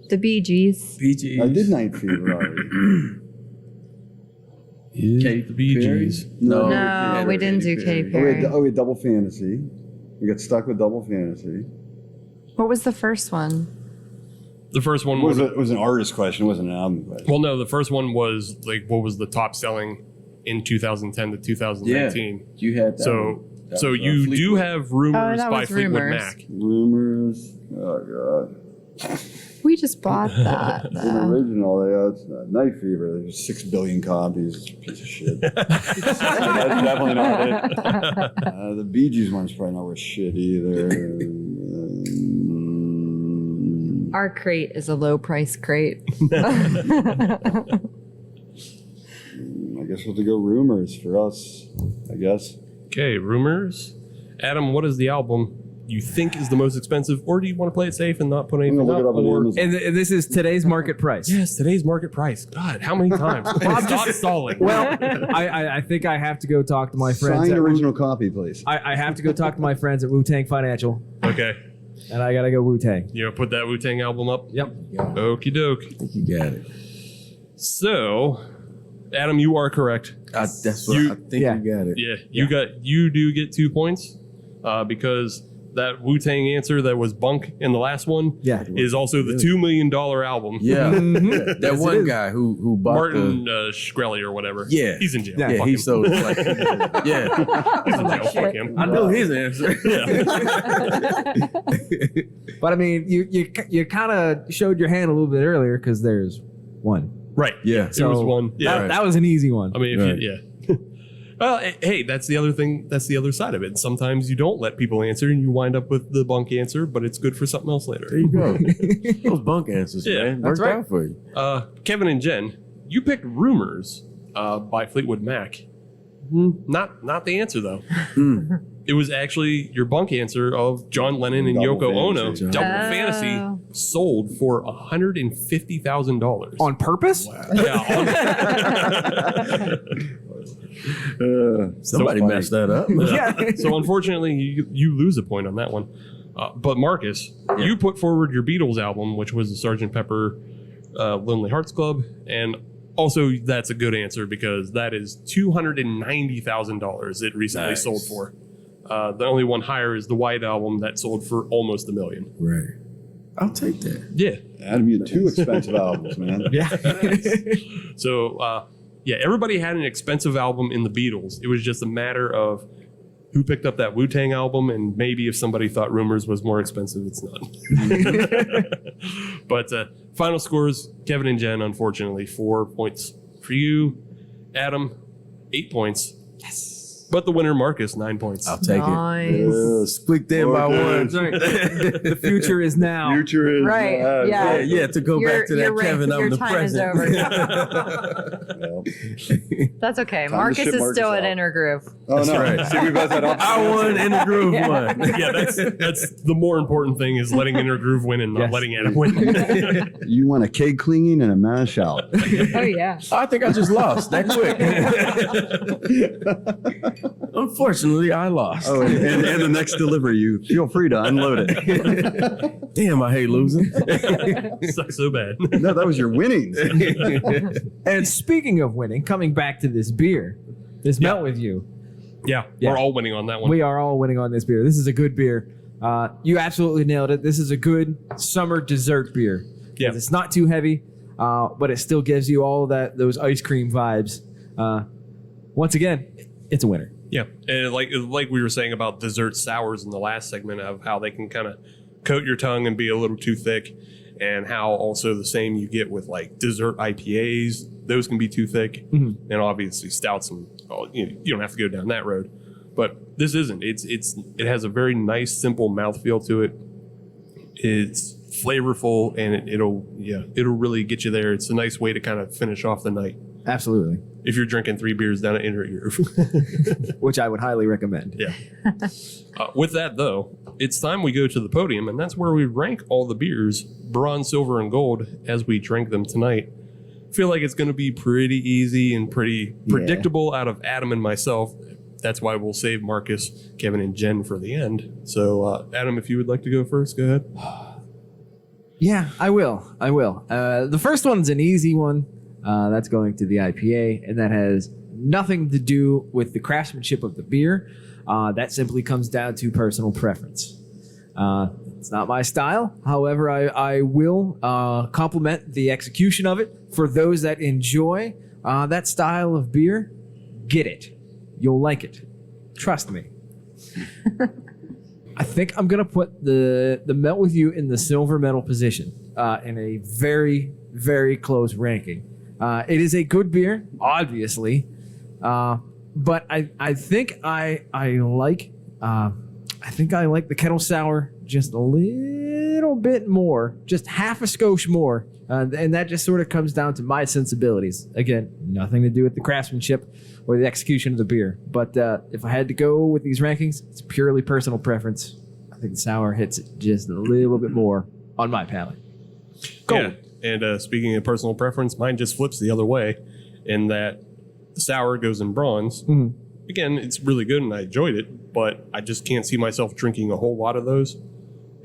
The Bee Gees. PG. I did Night Fever already. Katy Perry. No, No, we didn't do Katy Perry. We had Double Fantasy. We got stuck with Double Fantasy. What was the first one? The first one It was an artist question. It wasn't an album question. well, no, the first one was like what was the top selling in 2010 to 2019. You had that. So, one. That so was, you do Fleetwood. have Rumors that by was Fleetwood Rumors. Mac. Rumors. Oh god. We just bought that. It's an original. It's Night Fever. There's 6 billion copies. Piece of shit. That's definitely not it. The Bee Gees one's probably not worth shit either. Our crate is a low price crate. I guess we'll have to go Rumors for us. I guess. Okay, Rumors. Adam, what is the album you think is the most expensive, or do you want to play it safe and not put I'm anything gonna look up? it up on Or Amazon. And this is today's market price. yes, today's market price. God, how many times? Stop stalling. Well, I think I have to go talk to my friends. Signed at original copy, please. I have to go talk to my friends at Wu-Tang Financial, Okay, and I gotta go Wu-Tang. you know, put that Wu-Tang album up. Yep. Okie doke. I think you got it. So, Adam, you are correct. That's what You- I think Yeah. you got it. Yeah, you do get 2 points because that Wu-Tang answer that was bunk in the last one is also the $2 million album. Yeah. That one guy who bought Martin Shkreli or whatever. Yeah. He's in jail. Yeah, Fuck he him. sold it like He's in jail. Fuck him. I know his answer. But I mean, you kind of showed your hand a little bit earlier because there's one. Right. Yeah. There was one. Yeah. That was an easy one. I mean, if you, well, hey, that's the other thing. That's the other side of it. Sometimes you don't let people answer and you wind up with the bunk answer, but it's good for something else later. There you go. Those bunk answers, man. Worked out for you. Kevin and Jen, you picked Rumors by Fleetwood Mac. Not the answer, though. It was actually your bunk answer of John Lennon and Double Yoko Ono. Fantasy. Double Fantasy sold for $150,000. On purpose? Somebody messed that up. So unfortunately, you lose a point on that one. But Marcus, you put forward your Beatles album, which was the Sgt. Pepper Lonely Hearts Club, and also that's a good answer because that is $290,000 it recently sold for. The only one higher is the White Album that sold for almost $1 million. Right. I'll take that. Yeah. Adam, you had 2 expensive albums, man. Yeah. So, everybody had an expensive album in the Beatles. It was just a matter of who picked up that Wu-Tang album, and maybe if somebody thought Rumors was more expensive, it's not. But final scores, Kevin and Jen, unfortunately, 4 points for you. Adam, 8 points. Yes. But the winner, Marcus, 9 points. I'll take it. Split them by one. The future is now. Future is Right. Yeah, to go back to that, Kevin, I'm your the time is present. over. That's okay. Time to Marcus ship is Marcus still out. at Inner Groove. Oh, no. right. See, we both had I won in the groove one. Yeah, that's the more important thing is letting Inner Groove win and not letting Adam win. You want a keg cleaning and a mash out. Oh, yeah. I think I just lost that quick. Unfortunately, I lost. Oh, and the next delivery, you feel free to unload it. Damn, I hate losing. Sucks so bad. No, that was your winnings. And speaking of winning, coming back to this beer, this Melt With You, Yeah, we're all winning on that one. we are all winning on this beer. This is a good beer. You absolutely nailed it. This is a good summer dessert beer. Yeah. It's not too heavy, but it still gives you all of those ice cream vibes. Once again, it's a winner. Yeah, and like we were saying about dessert sours in the last segment of how they can kind of coat your tongue and be a little too thick, and how also the same you get with like dessert IPAs. Those can be too thick, and obviously stouts and you don't have to go down that road. But this isn't. It has a very nice, simple mouthfeel to it. It's flavorful, and it'll really get you there. It's a nice way to kind of finish off the night. Absolutely. If you're drinking 3 beers down at Inner Groove. Which I would highly recommend. Yeah. With that, though, it's time we go to the podium, and that's where we rank all the beers, bronze, silver, and gold, as we drink them tonight. Feel like it's going to be pretty easy and pretty predictable out of Adam and myself. That's why we'll save Marcus, Kevin, and Jen for the end. So, Adam, if you would like to go first, go ahead. Yeah, I will. The first one's an easy one. That's going to the IPA, and that has nothing to do with the craftsmanship of the beer. That simply comes down to personal preference. It's not my style. However, I will compliment the execution of it. For those that enjoy that style of beer, get it. You'll like it. Trust me. I think I'm going to put the Melt With You in the silver medal position in a very, very close ranking. It is a good beer, obviously, but I think I like the kettle sour just a little bit more, just half a skosh more, and that just sort of comes down to my sensibilities. Again, nothing to do with the craftsmanship or the execution of the beer. But if I had to go with these rankings, it's purely personal preference. I think the sour hits it just a little bit more on my palate. Yeah. And speaking of personal preference, mine just flips the other way in that the sour goes in bronze. Again, it's really good and I enjoyed it, but I just can't see myself drinking a whole lot of those.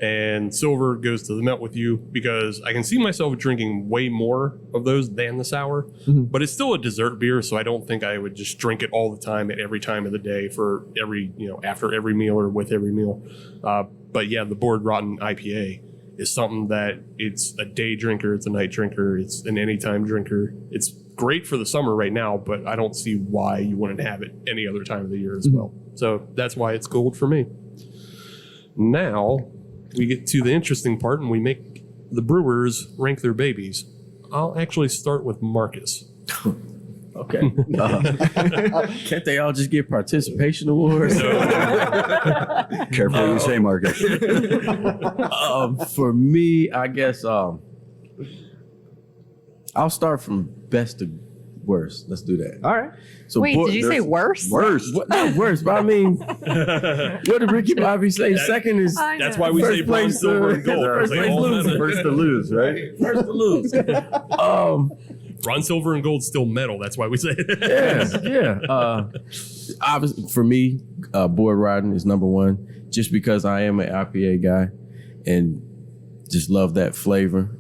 and silver goes to the melt with you because I can see myself drinking way more of those than the sour, but it's still a dessert beer, so I don't think I would just drink it all the time at every time of the day for every, after every meal or with every meal. But yeah, the Board Rotten IPA is something that it's a day drinker, it's a night drinker, it's an anytime drinker. It's great for the summer right now, but I don't see why you wouldn't have it any other time of the year as well. So that's why it's gold for me. Now we get to the interesting part and we make the brewers rank their babies. I'll actually start with Marcus. Okay. Can't they all just get participation awards? Careful what you say, Marcus. For me, I guess I'll start from best to worst. Let's do that. All right. So Wait, did you say worse? Worst. Not worst, but I mean, what did Ricky Bobby say? Second is That's why we say first bronze, place, silver, and gold. first They place all loser. matter. First to lose, right? first to lose. Bronze, silver, and gold still metal. That's why we say it. Yeah. Obviously, for me, Board Rotten is number one, just because I am an IPA guy and just love that flavor.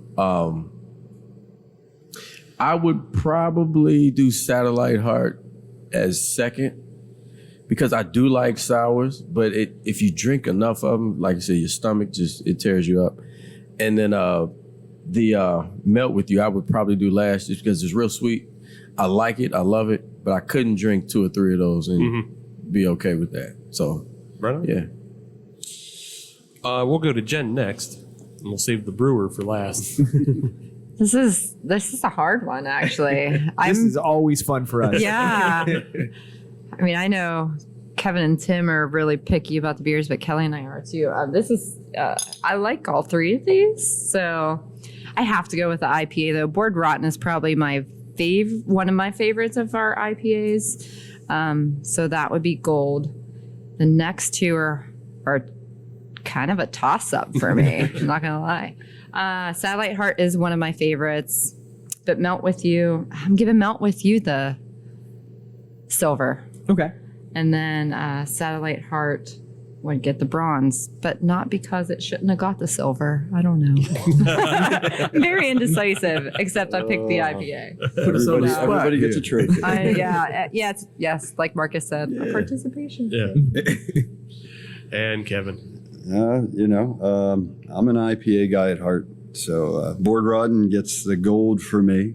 I would probably do Satellite Heart as second because I do like sours, but if you drink enough of them, like I said, your stomach it tears you up. And then the Melt With You, I would probably do last just because it's real sweet. I like it, I love it, but I couldn't drink 2 or 3 of those and be okay with that. So, Right on. yeah. We'll go to Jen next, and we'll save the brewer for last. This is a hard one, actually. This is always fun for us. Yeah. I mean, I know Kevin and Tim are really picky about the beers, but Kelly and I are too. I like all 3 of these, so I have to go with the IPA though. Board Rotten is probably one of my favorites of our IPAs. So that would be gold. The next 2 are kind of a toss-up for me. I'm not gonna lie. Satellite Heart is one of my favorites, but Melt With You, I'm giving Melt With You the silver. Okay. And then Satellite Heart would get the bronze, but not because it shouldn't have got the silver. I don't know. I'm very indecisive, except I picked the IPA. Put us on the spot. Everybody gets a treat. Yes, like Marcus said, a participation. Yeah. And Kevin. I'm an IPA guy at heart, so Board Rotten gets the gold for me.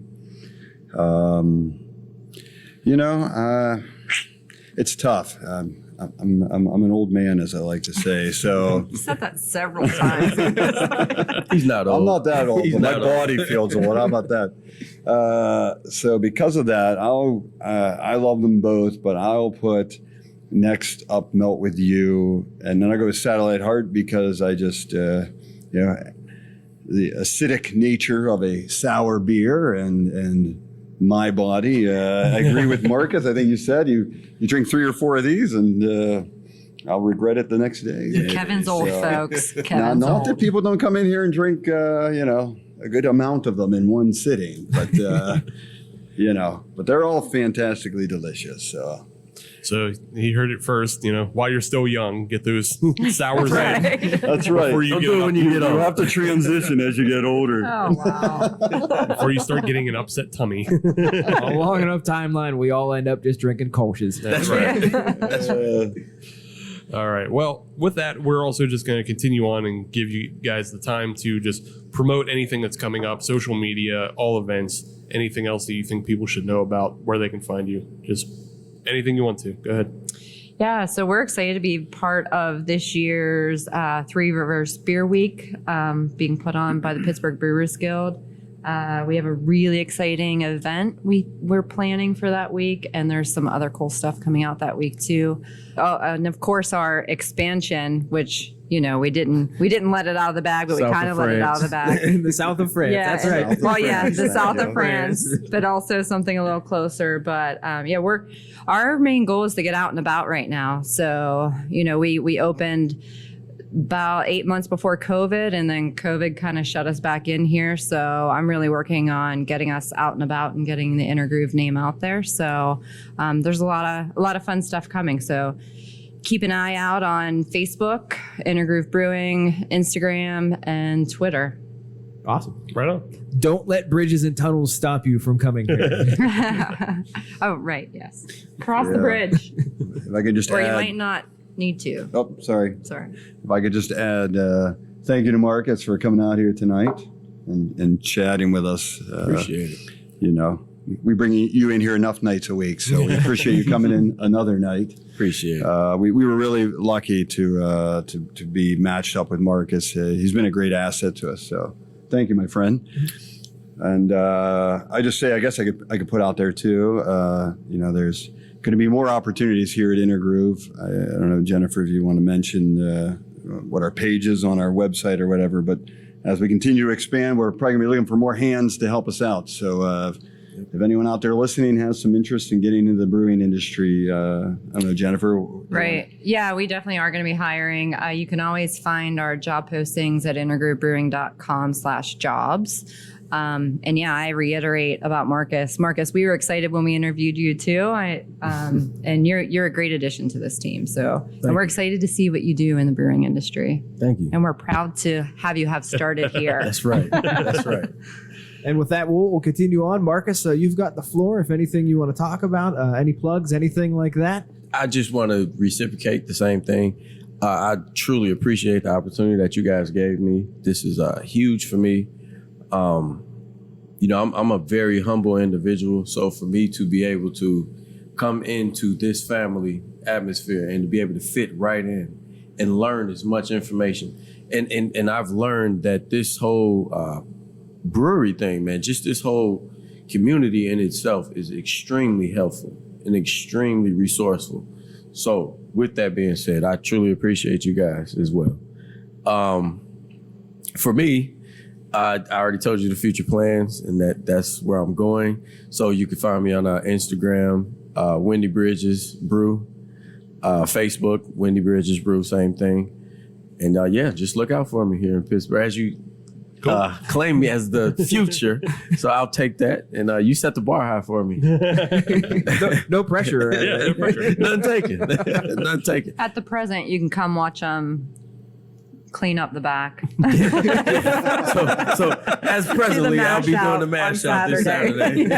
It's tough. I'm an old man, as I like to say. So You said that several times. He's not old. I'm not that old, He's but my not body feels old. How about that? So because of that, I love them both, but I'll put next up Melt With You, and then I go with Satellite Heart because I just the acidic nature of a sour beer and my body. I agree with Marcus. I think you said you drink 3 or 4 of these and I'll regret it the next day. Kevin's old, folks. Not Kevin's that old. people don't come in here and drink a good amount of them in one sitting, but but they're all fantastically delicious. So he heard it first, while you're still young, get those sours in. That's right. Before you Don't get do it up. when you get old. You have to transition as you get older. Oh, wow. Before you start getting an upset tummy. A long enough timeline, we all end up just drinking Kolsch's. That's right. All right. Well, with that, we're also just going to continue on and give you guys the time to just promote anything that's coming up, social media, all events, anything else that you think people should know about, where they can find you. Just anything you want to. Go ahead. Yeah, so we're excited to be part of this year's Three Rivers Beer Week being put on by the Pittsburgh Brewers Guild. We have a really exciting event we're planning for that week, and there's some other cool stuff coming out that week too. Oh, and of course our expansion, which we didn't let it out of the bag, but we kind of let it out of the bag. In the south of France. Yeah, That's right. Well, yeah, the south of France, but also something a little closer. But our main goal is to get out and about right now. So we opened about 8 months before COVID, and then COVID kind of shut us back in here. So I'm really working on getting us out and about and getting the Inner Groove name out there. So there's a lot of fun stuff coming. So keep an eye out on Facebook, Intergroove Brewing, Instagram, and Twitter. Awesome. Right on. Don't let bridges and tunnels stop you from coming here. Oh, right. Yes. Cross the bridge. If I could just Or add, you might not need to. Oh, sorry. Sorry. If I could just add, thank you to Marcus for coming out here tonight and chatting with us. Appreciate it. You know, we bring you in here enough nights a week, so we appreciate you coming in another night. Appreciate it. We were really lucky to be matched up with Marcus. He's been a great asset to us. So thank you, my friend. And I just say, I guess I could put out there too. You know, there's going to be more opportunities here at Intergroove. I don't know, Jennifer, if you want to mention what our page is on our website or whatever. But as we continue to expand, we're probably going to be looking for more hands to help us out. So if anyone out there listening has some interest in getting into the brewing industry, I don't know, Jennifer. Right. Yeah, we definitely are going to be hiring. You can always find our job postings at intergroovebrewing.com/jobs. And yeah, I reiterate about Marcus. Marcus, we were excited when we interviewed you too. And you're a great addition to this team. So and we're excited to see what you do in the brewing industry. Thank you. And we're proud to have you have started here. That's right. That's right. And with that, we'll continue on. Marcus, you've got the floor. If anything you want to talk about, any plugs, anything like that? I just want to reciprocate the same thing. I truly appreciate the opportunity that you guys gave me. This is huge for me. You know, I'm a very humble individual. So for me to be able to come into this family atmosphere and to be able to fit right in and learn as much information. And I've learned that this whole brewery thing, man, just this whole community in itself is extremely helpful and extremely resourceful. So with that being said, I truly appreciate you guys as well. For me, I already told you the future plans and that's where I'm going. So you can find me on Instagram, Wendy Bridges Brew, Facebook, Wendy Bridges Brew, same thing. And yeah, just look out for me here in Pittsburgh as you claim me as the future. So I'll take that. And you set the bar high for me. No pressure. Yeah, no pressure. None taken. None taken. At the present, you can come watch clean up the back. So as presently, I'll be doing the mash out this Saturday.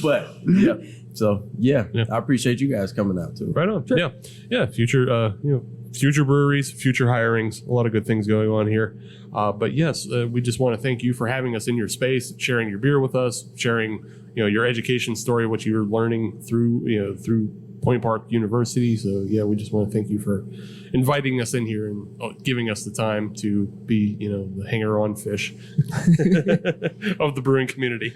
But yeah, so yeah, I appreciate you guys coming out too. Right on. Sure. Yeah. Future, future breweries, future hirings, a lot of good things going on here. But yes, we just want to thank you for having us in your space, sharing your beer with us, sharing, your education story, what you're learning through Point Park University. So yeah, we just want to thank you for inviting us in here and giving us the time to be, the hanger-on fish of the brewing community.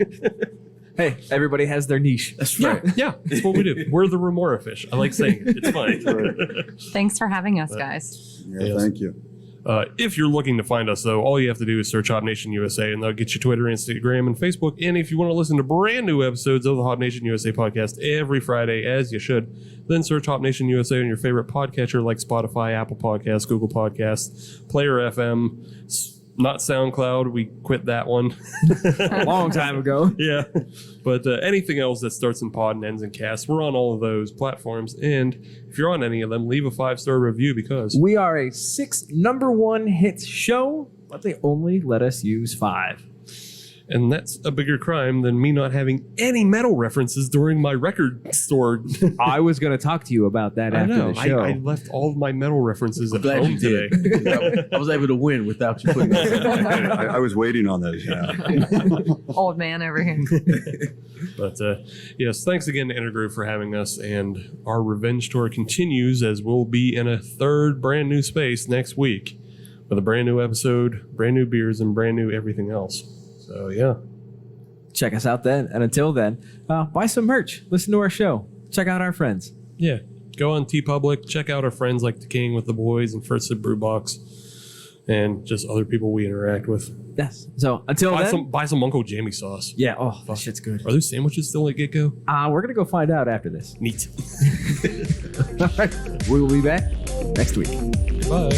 Hey, everybody has their niche. That's right. Yeah, that's what we do. We're the remora fish. I like saying it. It's fine. Thanks for having us, guys. Yeah, thank you. If you're looking to find us, though, all you have to do is search Hop Nation USA, and they'll get you Twitter, Instagram, and Facebook. And if you want to listen to brand new episodes of the Hop Nation USA podcast every Friday, as you should, then search Hop Nation USA on your favorite podcatcher like Spotify, Apple Podcasts, Google Podcasts, Player FM, not SoundCloud. We quit that one a long time ago. Yeah. But anything else that starts in pod and ends in cast, we're on all of those platforms. And if you're on any of them, leave a 5-star review because we are a 6 #1 hit show, but they only let us use 5. And that's a bigger crime than me not having any metal references during my record store. I was going to talk to you about that after the show. I left all of my metal references at home today. I was able to win without you putting that. I was waiting on those. Yeah. Old man over here. But yes, thanks again to Intergroove for having us. And our revenge tour continues as we'll be in a 3rd brand new space next week with a brand new episode, brand new beers, and brand new everything else. So, yeah. Check us out then. And until then, buy some merch. Listen to our show. Check out our friends. Yeah. Go on TeePublic. Check out our friends like The King with the Boys and First Sip Brew Box. And just other people we interact with. Yes. So, until then. Buy some Uncle Jamie sauce. Yeah. Oh, that shit's good. Are those sandwiches still at Get-Go? We're going to go find out after this. Neat. All right. We will be back next week. Bye.